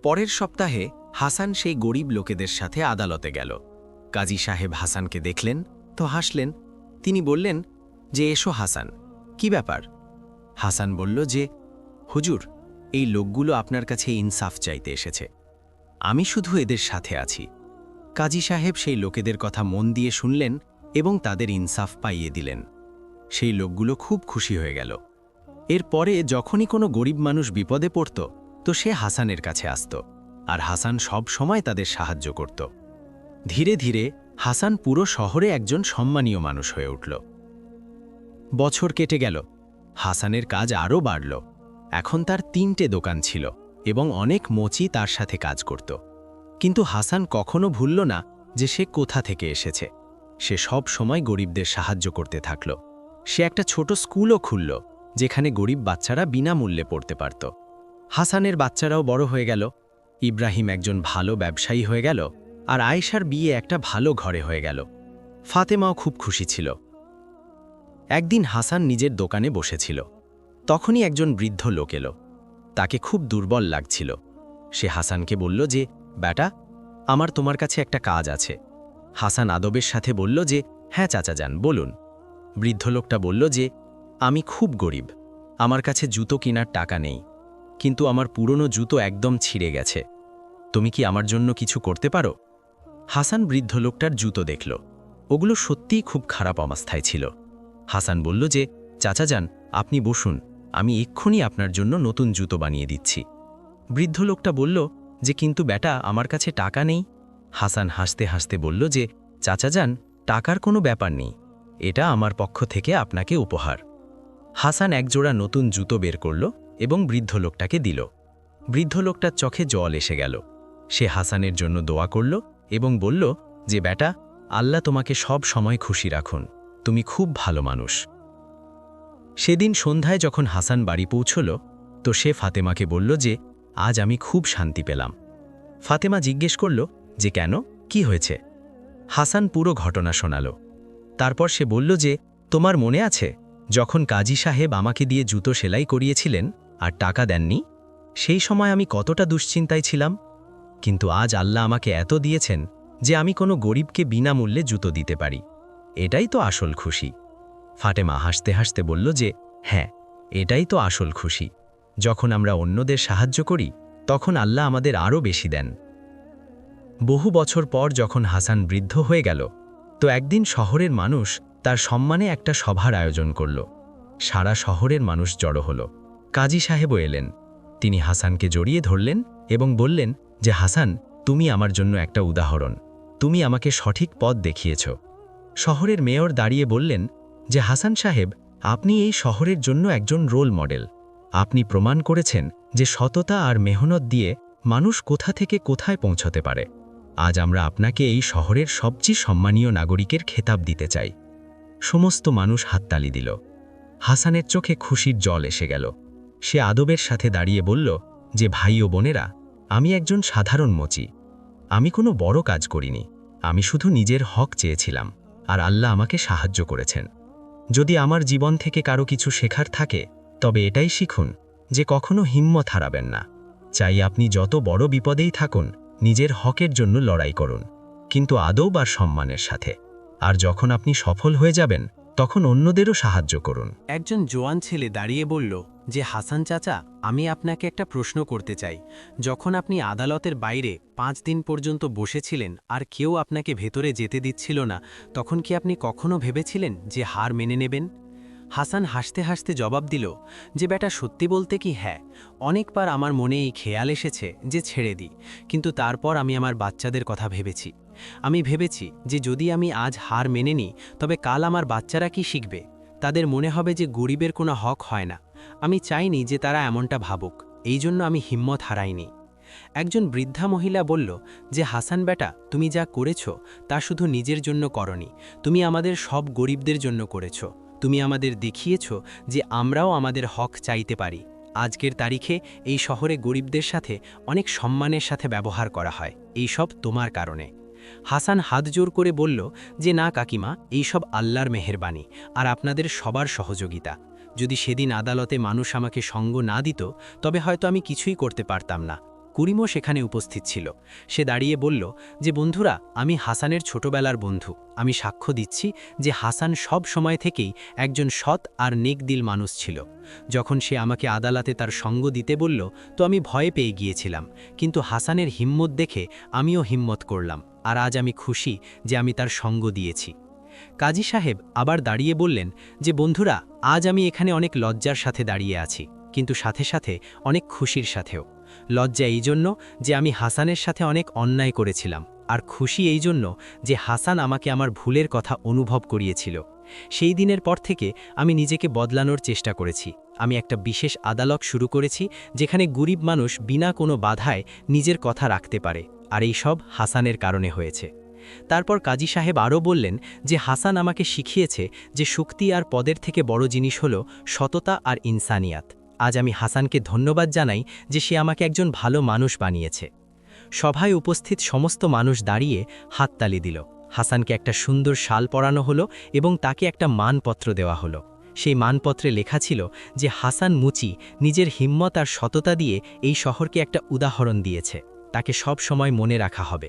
পরের সপ্তাহে হাসান সেই গরিব লোকেদের সাথে আদালতে গেল। কাজী সাহেব হাসানকে দেখলেন তো হাসলেন। তিনি বললেন যে, এসো হাসান, কি ব্যাপার? হাসান বলল যে, হুজুর, এই লোকগুলো আপনার কাছে ইনসাফ চাইতে এসেছে। আমি শুধু এদের সাথে আছি। কাজী সাহেব সেই লোকেদের কথা মন দিয়ে শুনলেন এবং তাদের ইনসাফ পাইয়ে দিলেন। সেই লোকগুলো খুব খুশি হয়ে গেল। এরপরে যখনই কোনো গরিব মানুষ বিপদে পড়ত, তো সে হাসানের কাছে আসত, আর হাসান সব সময় তাদের সাহায্য করত। ধীরে ধীরে হাসান পুরো শহরে একজন সম্মানীয় মানুষ হয়ে উঠল। বছর কেটে গেল। হাসানের কাজ আরও বাড়ল। এখন তার 3টে দোকান ছিল এবং অনেক মচি তার সাথে কাজ করত। কিন্তু হাসান কখনো ভুলল না যে সে কোথা থেকে এসেছে। সে সব সময় গরিবদের সাহায্য করতে থাকল। সে একটা ছোট স্কুলও খুলল, যেখানে গরিব বাচ্চারা বিনামূল্যে পড়তে পারত। হাসানের বাচ্চারাও বড় হয়ে গেল। ইব্রাহিম একজন ভালো ব্যবসায়ী হয়ে গেল, আর আয়েশার বিয়ে একটা ভালো ঘরে হয়ে গেল। ফাতেমাও খুব খুশি ছিল। একদিন হাসান নিজের দোকানে বসেছিল। তখনই একজন বৃদ্ধ লোক এলো। তাকে খুব দুর্বল লাগছিল। সে হাসানকে বলল যে, বেটা, আমার তোমার কাছে একটা কাজ আছে। হাসান আদবের সাথে বলল যে, হ্যাঁ চাচা যান, বলুন। বৃদ্ধ লোকটা বলল যে, আমি খুব গরিব, আমার কাছে জুতো কেনার টাকা নেই, কিন্তু আমার পুরনো জুতো একদম ছিঁড়ে গেছে। তুমি কি আমার জন্য কিছু করতে পারো? হাসান বৃদ্ধ লোকটার জুতো দেখল। ওগুলো সত্যিই খুব খারাপ অবস্থায় ছিল। হাসান বলল যে, চাচা যান, আপনি বসুন, আমি এক্ষুনি আপনার জন্য নতুন জুতো বানিয়ে দিচ্ছি। বৃদ্ধ লোকটা বলল যে, কিন্তু বেটা, আমার কাছে টাকা নেই। হাসান হাসতে হাসতে বলল যে, চাচা যান, টাকার কোনো ব্যাপার নেই, এটা আমার পক্ষ থেকে আপনাকে উপহার। হাসান একজোড়া নতুন জুতো বের করল এবং বৃদ্ধ লোকটাকে দিল। বৃদ্ধ লোকটার চোখে জল এসে গেল। সে হাসানের জন্য দোয়া করল এবং বলল যে, বেটা, আল্লাহ তোমাকে সব সময় খুশি রাখুন, তুমি খুব ভালো মানুষ। সেদিন সন্ধ্যায় যখন হাসান বাড়ি পৌঁছল, তো সে ফাতেমাকে বলল যে, আজ আমি খুব শান্তি পেলাম। ফাতেমা জিজ্ঞেস করল যে, কেন, কি হয়েছে? হাসান পুরো ঘটনা শোনাল। তারপর সে বলল যে, তোমার মনে আছে যখন কাজী সাহেব আমাকে দিয়ে জুতো সেলাই করিয়েছিলেন আর টাকা দেননি? সেই সময় আমি কতটা দুশ্চিন্তায় ছিলাম, কিন্তু আজ আল্লাহ আমাকে এত দিয়েছেন যে আমি কোনো গরিবকে বিনামূল্যে জুতো দিতে পারি। এটাই তো আসল খুশি। ফাতেমা হাসতে হাসতে বলল যে, হ্যাঁ, এটাই তো আসল খুশি। যখন আমরা অন্যদের সাহায্য করি, তখন আল্লাহ আমাদের আরও বেশি দেন। বহু বছর পর যখন হাসান বৃদ্ধ হয়ে গেল, তো একদিন শহরের মানুষ তার সম্মানে একটা সভার আয়োজন করল। সারা শহরের মানুষ জড়ো হল। কাজী সাহেবও এলেন। তিনি হাসানকে জড়িয়ে ধরলেন এবং বললেন যে, হাসান, তুমি আমার জন্য একটা উদাহরণ, তুমি আমাকে সঠিক পথ দেখিয়েছ। শহরের মেয়র দাঁড়িয়ে বললেন যে, হাসান সাহেব, আপনি এই শহরের জন্য একজন রোল মডেল। আপনি প্রমাণ করেছেন যে সততা আর মেহনত দিয়ে মানুষ কোথা থেকে কোথায় পৌঁছতে পারে। আজ আমরা আপনাকে এই শহরের সবচেয়ে সম্মানীয় নাগরিকের খেতাব দিতে চাই। সমস্ত মানুষ হাততালি দিল। হাসানের চোখে খুশির জল এসে গেল। সে আদবের সাথে দাঁড়িয়ে বলল যে, ভাই ও বোনেরা, আমি একজন সাধারণ মোচি। আমি কোনো বড় কাজ করিনি, আমি শুধু নিজের হক চেয়েছিলাম, আর আল্লাহ আমাকে সাহায্য করেছেন। যদি আমার জীবন থেকে কারো কিছু শেখার থাকে, তবে এটাই শিখুন যে কখনো হিম্মত হারাবেন না। চাই আপনি যত বড় বিপদেই থাকুন, নিজের হকের জন্য লড়াই করুন, কিন্তু আদব আর সম্মানের সাথে। আর যখন আপনি সফল হয়ে যাবেন, তখন অন্যদেরও সাহায্য করুন। একজন জোয়ান ছেলে দাঁড়িয়ে বলল যে, হাসান চাচা, আমি আপনাকে একটা প্রশ্ন করতে চাই। যখন আপনি আদালতের বাইরে 5 দিন পর্যন্ত বসেছিলেন আর কেউ আপনাকে ভেতরে যেতে দিচ্ছিল না, তখন কি আপনি কখনো ভেবেছিলেন যে হার মেনে নেবেন? হাসান হাসতে হাসতে জবাব দিল যে, বেটা, সত্যি বলতে কি, হ্যাঁ, অনেকবার আমার মনে এই খেয়াল এসেছে যে ছেড়ে দিই, কিন্তু তারপর আমি আমার বাচ্চাদের কথা ভেবেছি। আমি ভেবেছি যে যদি আমি আজ হার মেনে নিই, তবে কাল আমার বাচ্চারা কি শিখবে? তাদের মনে হবে যে গরিবের কোনো হক হয় না। আমি চাইনি যে তারা এমনটা ভাবুক, এই জন্য আমি হিম্মত হারাইনি। একজন বৃদ্ধা মহিলা বলল যে, হাসান বেটা, তুমি যা করেছ তা শুধু নিজের জন্য করনি, তুমি আমাদের সব গরিবদের জন্য করেছ। তুমি আমাদের দেখিয়েছ যে আমরাও আমাদের হক চাইতে পারি। আজকের তারিখে এই শহরে গরিবদের সাথে অনেক সম্মানের সাথে ব্যবহার করা হয়, এই সব তোমার কারণে। হাসান হাত জোর করে বলল যে, না কাকিমা, এই সব আল্লাহর মেহেরবানি আর আপনাদের সবার সহযোগিতা। যদি সেদিন আদালতে মানুষ আমাকে সঙ্গ না দিত, তবে হয়তো আমি কিছুই করতে পারতাম না। করিমও সেখানে উপস্থিত ছিল। সে দাঁড়িয়ে বলল যে, বন্ধুরা, আমি হাসানের ছোটবেলার বন্ধু। আমি সাক্ষ্য দিচ্ছি যে হাসান সব সময় থেকেই একজন সৎ আর নেকদিল মানুষ ছিল। যখন সে আমাকে আদালতে তার সঙ্গ দিতে বলল, তো আমি ভয় পেয়ে গিয়েছিলাম, কিন্তু হাসানের হিম্মত দেখে আমিও হিম্মত করলাম, আর আজ আমি খুশি যে আমি তার সঙ্গ দিয়েছি। কাজী সাহেব আবার দাঁড়িয়ে বললেন যে, বন্ধুরা, আজ আমি এখানে অনেক লজ্জার সাথে দাঁড়িয়ে আছি, কিন্তু সাথে সাথে অনেক খুশির সাথেও। লজ্জা এই জন্য যে আমি হাসানের সাথে অনেক অন্যায় করেছিলাম, আর খুশি এই জন্য যে হাসান আমাকে আমার ভুলের কথা অনুভব করিয়েছিল। সেই দিনের পর থেকে আমি নিজেকে বদলানোর চেষ্টা করেছি। আমি একটা বিশেষ আদালত শুরু করেছি, যেখানে গরিব মানুষ বিনা কোনো বাধায় নিজের কথা রাখতে পারে, আর এই সব হাসানের কারণে হয়েছে। তারপর কাজী সাহেব আরও বললেন যে, হাসান আমাকে শিখিয়েছে যে শক্তি আর পদের থেকে বড় জিনিস হলো সততা আর ইনসানিয়াত। আজ আমি হাসানকে ধন্যবাদ জানাই যে সে আমাকে একজন ভালো মানুষ বানিয়েছে। সভায় উপস্থিত সমস্ত মানুষ দাঁড়িয়ে হাততালি দিল। হাসানকে একটা সুন্দর শাল পরানো হলো এবং তাকে একটা মানপত্র দেওয়া হলো। সেই মানপত্রে লেখা ছিল যে হাসান মুচি নিজের হিম্মত আর সততা দিয়ে এই শহরকে একটা উদাহরণ দিয়েছে, তাকে সব সময় মনে রাখা হবে।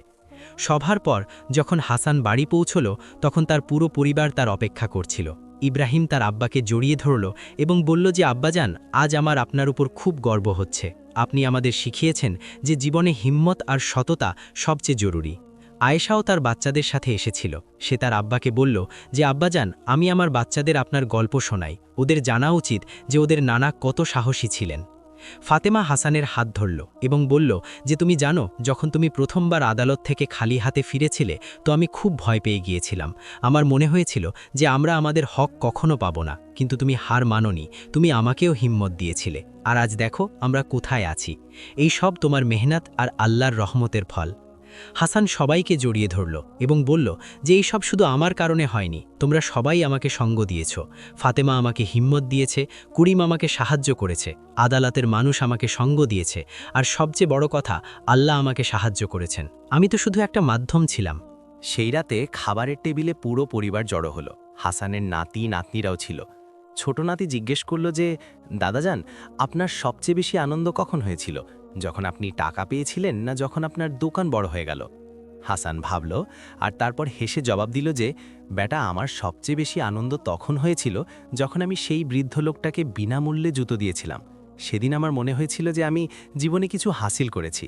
সভার পর যখন হাসান বাড়ি পৌঁছল, তখন তার পুরো পরিবার তার অপেক্ষা করছিল। ইব্রাহিম তার আব্বাকে জড়িয়ে ধরল এবং বলল যে আব্বাজান, আজ আমার আপনার উপর খুব গর্ব হচ্ছে। আপনি আমাদের শিখিয়েছেন যে জীবনে হিম্মত আর সততা সবচেয়ে জরুরি। আয়েশাও তার বাচ্চাদের সাথে এসেছিল। সে তার আব্বাকে বলল যে আব্বাজান, আমি আমার বাচ্চাদের আপনার গল্প শোনাই। ওদের জানা উচিত যে ওদের নানা কত সাহসী ছিলেন। ফাতেমা হাসানের হাত ধরল এবং বলল যে তুমি জানো, যখন তুমি প্রথমবার আদালত থেকে খালি হাতে ফিরেছিলে তো আমি খুব ভয় পেয়ে গিয়েছিলাম। আমার মনে হয়েছিল যে আমরা আমাদের হক কখনো পাবো না, কিন্তু তুমি হার মানোনি, তুমি আমাকেও হিম্মত দিয়েছিলে। আর আজ দেখো আমরা কোথায় আছি। এই সব তোমার মেহনত আর আল্লাহর রহমতের ফল। হাসান সবাইকে জড়িয়ে ধরল এবং বলল যে এই সব শুধু আমার কারণে হয়নি, তোমরা সবাই আমাকে সঙ্গ দিয়েছ। ফাতেমা আমাকে হিম্মত দিয়েছে, কুরিম আমাকে সাহায্য করেছে, আদালতের মানুষ আমাকে সঙ্গ দিয়েছে, আর সবচেয়ে বড় কথা, আল্লাহ আমাকে সাহায্য করেছেন। আমি তো শুধু একটা মাধ্যম ছিলাম। সেই রাতে খাবারের টেবিলে পুরো পরিবার জড়ো হলো। হাসানের নাতি নাতনিরাও ছিল। ছোট নাতি জিজ্ঞেস করল যে দাদাজান, আপনার সবচেয়ে বেশি আনন্দ কখন হয়েছিল? যখন আপনি টাকা পেয়েছিলেন, না যখন আপনার দোকান বড় হয়ে গেল? হাসান ভাবল আর তারপর হেসে জবাব দিল যে বেটা, আমার সবচেয়ে বেশি আনন্দ তখন হয়েছিল যখন আমি সেই বৃদ্ধ লোকটাকে বিনামূল্যে জুতো দিয়েছিলাম। সেদিন আমার মনে হয়েছিল যে আমি জীবনে কিছু হাসিল করেছি।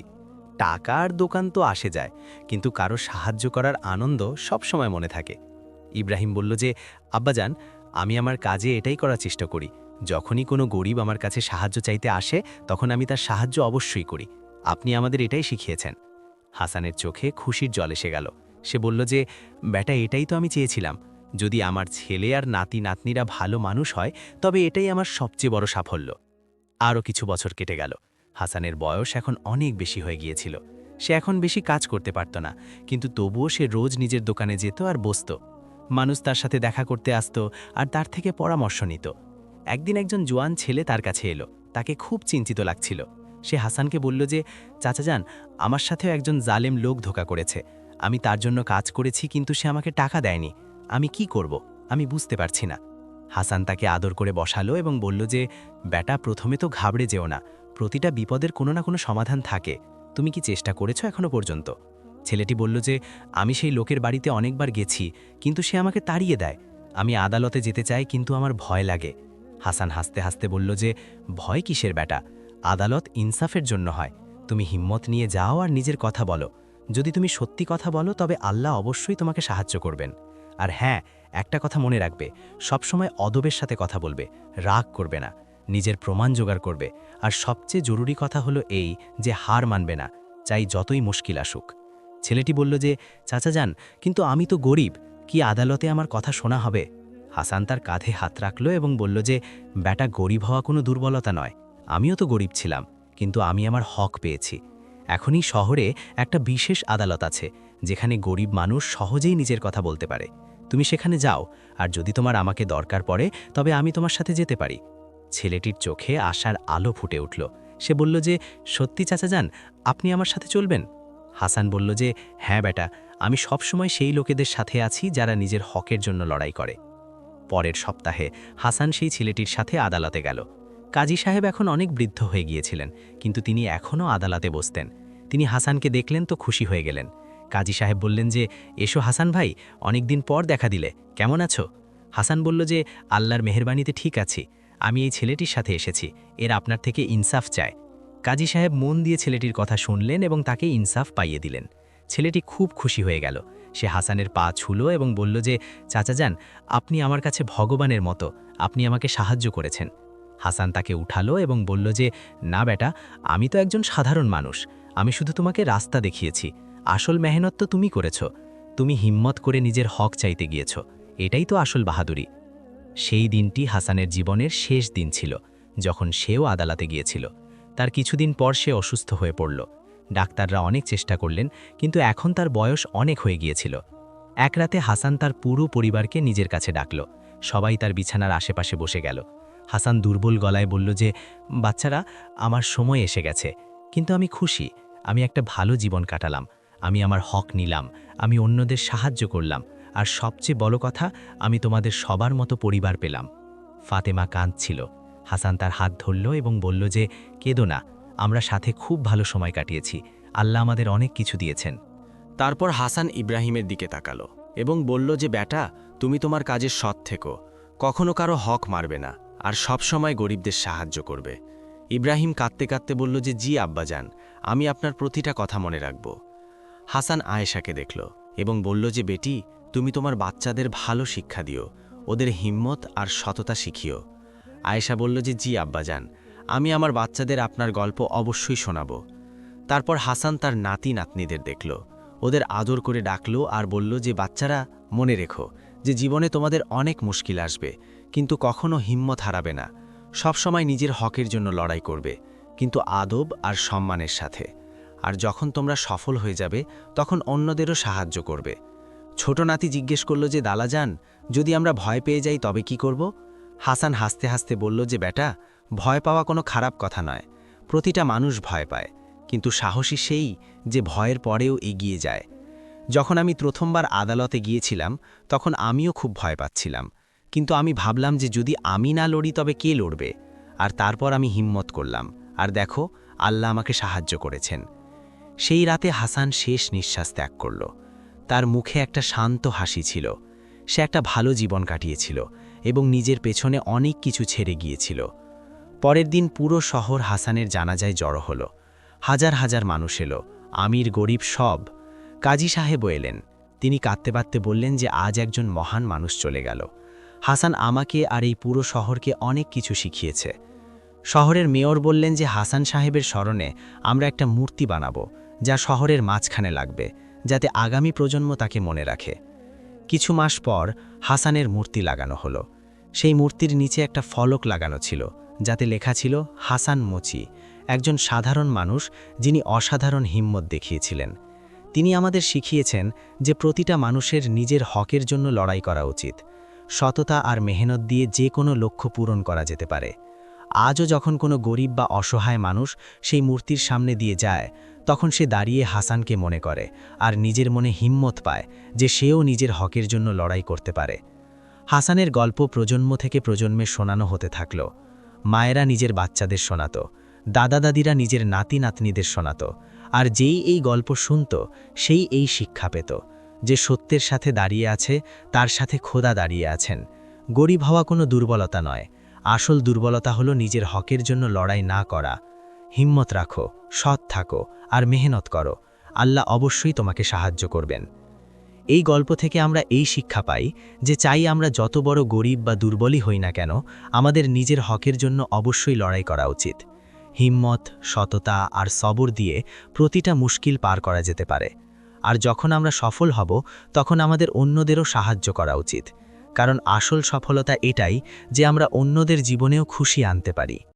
টাকা আর দোকান তো আসে যায়, কিন্তু কারো সাহায্য করার আনন্দ সব সময় মনে থাকে। ইব্রাহিম বলল যে আব্বাজান, আমি আমার কাজে এটাই করার চেষ্টা করি। যখনই কোনো গরিব আমার কাছে সাহায্য চাইতে আসে, তখন আমি তার সাহায্য অবশ্যই করি। আপনি আমাদের এটাই শিখিয়েছেন। হাসানের চোখে খুশির জল এসে গেল। সে বলল যে বেটা, এটাই তো আমি চেয়েছিলাম। যদি আমার ছেলে আর নাতি নাতনিরা ভালো মানুষ হয়, তবে এটাই আমার সবচেয়ে বড় সাফল্য। আরও কিছু বছর কেটে গেল। হাসানের বয়স এখন অনেক বেশি হয়ে গিয়েছিল। সে এখন বেশি কাজ করতে পারত না, কিন্তু তবুও সে রোজ নিজের দোকানে যেত আর বসত। মানুষ তার সাথে দেখা করতে আসত আর তার থেকে পরামর্শ নিত। একদিন একজন জোয়ান ছেলে তার কাছে এলো। তাকে খুব চিন্তিত লাগছিল। সে হাসানকে বলল যে চাচাজান, আমার সাথেও একজন জালেম লোক ধোঁকা করেছে। আমি তার জন্য কাজ করেছি, কিন্তু সে আমাকে টাকা দেয়নি। আমি কি করব? আমি বুঝতে পারছি না। হাসান তাকে আদর করে বসালো এবং বলল যে বেটা, প্রথমে তো ঘাবড়ে যেও না। প্রতিটা বিপদের কোনো না কোনো সমাধান থাকে। তুমি কি চেষ্টা করেছো এখনো পর্যন্ত? ছেলেটি বলল যে আমি সেই লোকের বাড়িতে অনেকবার গেছি, কিন্তু সে আমাকে তাড়িয়ে দেয়। আমি আদালতে যেতে চাই, কিন্তু আমার ভয় লাগে। হাসান হাসতে হাসতে বলল যে ভয় কিসের বেটা? আদালত ইনসাফের জন্য হয়। তুমি হিম্মত নিয়ে যাও আর নিজের কথা বলো। যদি তুমি সত্যি কথা বলো, তবে আল্লাহ অবশ্যই তোমাকে সাহায্য করবেন। আর হ্যাঁ, একটা কথা মনে রাখবে, সবসময় অদবের সাথে কথা বলবে, রাগ করবে না, নিজের প্রমাণ জোগাড় করবে। আর সবচেয়ে জরুরি কথা হলো এই যে হার মানবে না, চাই যতই মুশকিল আসুক। ছেলেটি বলল যে চাচাজান, কিন্তু আমি তো গরিব, কি আদালতে আমার কথা শোনা হবে? হাসান তার কাঁধে হাত রাখল এবং বলল যে বেটা, গরিব হওয়া কোনো দুর্বলতা নয়। আমিও তো গরিব ছিলাম, কিন্তু আমি আমার হক পেয়েছি। এখনই শহরে একটা বিশেষ আদালত আছে, যেখানে গরিব মানুষ সহজেই নিজের কথা বলতে পারে। তুমি সেখানে যাও, আর যদি তোমার আমাকে দরকার পড়ে, তবে আমি তোমার সাথে যেতে পারি। ছেলেটির চোখে আশার আলো ফুটে উঠল। সে বলল যে সত্যি চাচাজান, আপনি আমার সাথে চলবেন? হাসান বলল যে হ্যাঁ বেটা, আমি সবসময় সেই লোকেদের সাথে আছি যারা নিজের হকের জন্য লড়াই করে। পরের সপ্তাহে হাসান সেই ছেলেটির সাথে আদালতে গেল। কাজী সাহেব এখন অনেক বৃদ্ধ হয়ে গিয়েছিলেন, কিন্তু তিনি এখনও আদালতে বসতেন। তিনি হাসানকে দেখলেন তো খুশি হয়ে গেলেন। কাজী সাহেব বললেন যে এসো হাসান ভাই, অনেক দিন পর দেখা দিলে, কেমন আছো? হাসান বলল যে আল্লাহর মেহেরবানিতে ঠিক আছি। আমি এই ছেলেটির সাথে এসেছি, এর আপনার থেকে ইনসাফ চায়। কাজী সাহেব মন দিয়ে ছেলেটির কথা শুনলেন এবং তাকে ইনসাফ পাইয়ে দিলেন। ছেলেটি খুব খুশি হয়ে গেল। সে হাসানের পা ছুলো এবং বলল যে চাচাজান, আপনি আমার কাছে ভগবানের মতো, আপনি আমাকে সাহায্য করেছেন। হাসান তাকে উঠালো এবং বলল যে না বেটা, আমি তো একজন সাধারণ মানুষ, আমি শুধু তোমাকে রাস্তা দেখিয়েছি। আসল মেহনত তো তুমি করেছ। তুমি হিম্মত করে নিজের হক চাইতে গিয়েছ, এটাই তো আসল বাহাদুরি। সেই দিনটি হাসানের জীবনের শেষ দিন ছিল, যখন সেও আদালতে গিয়েছিল। তার কিছুদিন পর সে অসুস্থ হয়ে পড়ল। ডাক্তাররা অনেক চেষ্টা করলেন, কিন্তু এখন তার বয়স অনেক হয়ে গিয়েছিল। এক রাতে হাসান তার পুরো পরিবারকে নিজের কাছে ডাকল। সবাই তার বিছানার আশেপাশে বসে গেল। হাসান দুর্বল গলায় বলল যে বাচ্চারা, আমার সময় এসে গেছে, কিন্তু আমি খুশি। আমি একটা ভালো জীবন কাটালাম, আমি আমার হক নিলাম, আমি অন্যদের সাহায্য করলাম, আর সবচেয়ে বড় কথা, আমি তোমাদের সবার মতো পরিবার পেলাম। ফাতেমা কাঁদছিল। হাসান তার হাত ধরল এবং বলল যে কেঁদো না, আমরা সাথে খুব ভালো সময় কাটিয়েছি, আল্লাহ আমাদের অনেক কিছু দিয়েছেন। তারপর হাসান ইব্রাহিমের দিকে তাকালো এবং বলল যে বেটা, তুমি তোমার কাজে সৎ থেকো। কখনো কারো হক মারবে না, আর সব সময় গরিবদের সাহায্য করবে। ইব্রাহিম কাঁদতে কাঁদতে বলল যে জি আব্বাজান, আমি আপনার প্রতিটা কথা মনে রাখব। হাসান আয়েশাকে দেখল এবং বলল যে বেটি, তুমি তোমার বাচ্চাদের ভালো শিক্ষা দিও, ওদের হিম্মত আর সততা শিখিও। আয়েশা বলল যে জি আব্বাজান, আমি আমার বাচ্চাদের আপনার গল্প অবশ্যই শোনাব। তারপর হাসান তার নাতি নাতনিদের দেখল, ওদের আদর করে ডাকল আর বলল যে বাচ্চারা, মনে রেখো যে জীবনে তোমাদের অনেক মুশকিল আসবে, কিন্তু কখনো হিম্মত হারাবে না। সবসময় নিজের হকের জন্য লড়াই করবে, কিন্তু আদব আর সম্মানের সাথে। আর যখন তোমরা সফল হয়ে যাবে তখন অন্যদেরও সাহায্য করবে। ছোট নাতি জিজ্ঞেস করল যে দালাজান, যদি আমরা ভয় পেয়ে যাই তবে কি করব? হাসান হাসতে হাসতে বলল যে বেটা, ভয় পাওয়া কোনো খারাপ কথা নয়। প্রতিটা মানুষ ভয় পায়, কিন্তু সাহসী সেই যে ভয়ের পরেও এগিয়ে যায়। যখন আমি প্রথমবার আদালতে গিয়েছিলাম তখন আমিও খুব ভয় পাচ্ছিলাম, কিন্তু আমি ভাবলাম যে যদি আমি না লড়ি তবে কে লড়বে? আর তারপর আমি হিম্মত করলাম, আর দেখো আল্লাহ আমাকে সাহায্য করেছেন। সেই রাতে হাসান শেষ নিঃশ্বাস ত্যাগ করল। তার মুখে একটা শান্ত হাসি ছিল। সে একটা ভালো জীবন কাটিয়েছিল এবং নিজের পেছনে অনেক কিছু ছেড়ে গিয়েছিল। পরের দিন পুরো শহর হাসানের জানাজায় জড়ো হলো। হাজার হাজার মানুষ এলো, আমির গরিব সব। কাজী সাহেবও এলেন। তিনি কাঁদতে কাঁদতে বললেন যে আজ একজন মহান মানুষ চলে গেল। হাসান আমাকে আর এই পুরো শহরকে অনেক কিছু শিখিয়েছে। শহরের মেয়র বললেন যে হাসান সাহেবের স্মরণে আমরা একটা মূর্তি বানাবো, যা শহরের মাঝখানে লাগবে, যাতে আগামী প্রজন্ম তাকে মনে রাখে। কিছু মাস পর হাসানের মূর্তি লাগানো হলো। সেই মূর্তির নিচে একটা ফলক লাগানো ছিল, যাতে লেখা ছিল হাসান মোচি, একজন সাধারণ মানুষ যিনি অসাধারণ হিম্মত দেখিয়েছিলেন। তিনি আমাদের শিখিয়েছেন যে প্রতিটা মানুষের নিজের হকের জন্য লড়াই করা উচিত। সততা আর মেহনত দিয়ে যে কোনো লক্ষ্য পূরণ করা যেতে পারে। আজও যখন কোনো গরিব বা অসহায় মানুষ সেই মূর্তির সামনে দিয়ে যায়, তখন সে দাঁড়িয়ে হাসানকে মনে করে আর নিজের মনে হিম্মত পায় যে সেও নিজের হকের জন্য লড়াই করতে পারে। হাসানের গল্প প্রজন্ম থেকে প্রজন্মে শোনানো হতে থাকল। মায়েরা নিজের বাচ্চাদের শোনাত, দাদা দাদিরা নিজের নাতি নাতনিদের শোনাত, আর যেই এই গল্প শুনত সেই এই শিক্ষা পেত যে সত্যের সাথে দাঁড়িয়ে আছে তার সাথে খোদা দাঁড়িয়ে আছেন। গরিব হওয়া কোনো দুর্বলতা নয়, আসল দুর্বলতা হলো নিজের হকের জন্য লড়াই না করা। হিম্মত রাখো, সৎ থাকো আর মেহনত করো, আল্লাহ অবশ্যই তোমাকে সাহায্য করবেন। এই গল্প থেকে আমরা এই শিক্ষা পাই যে চাই আমরা যত বড় গরিব বা দুর্বলই হই না কেন, আমাদের নিজের হকের জন্য অবশ্যই লড়াই করা উচিত। হিম্মত, সততা আর সবর দিয়ে প্রতিটা মুশকিল পার করা যেতে পারে। আর যখন আমরা সফল হব তখন আমাদের অন্যদেরও সাহায্য করা উচিত, কারণ আসল সফলতা এটাই যে আমরা অন্যদের জীবনেও খুশি আনতে পারি।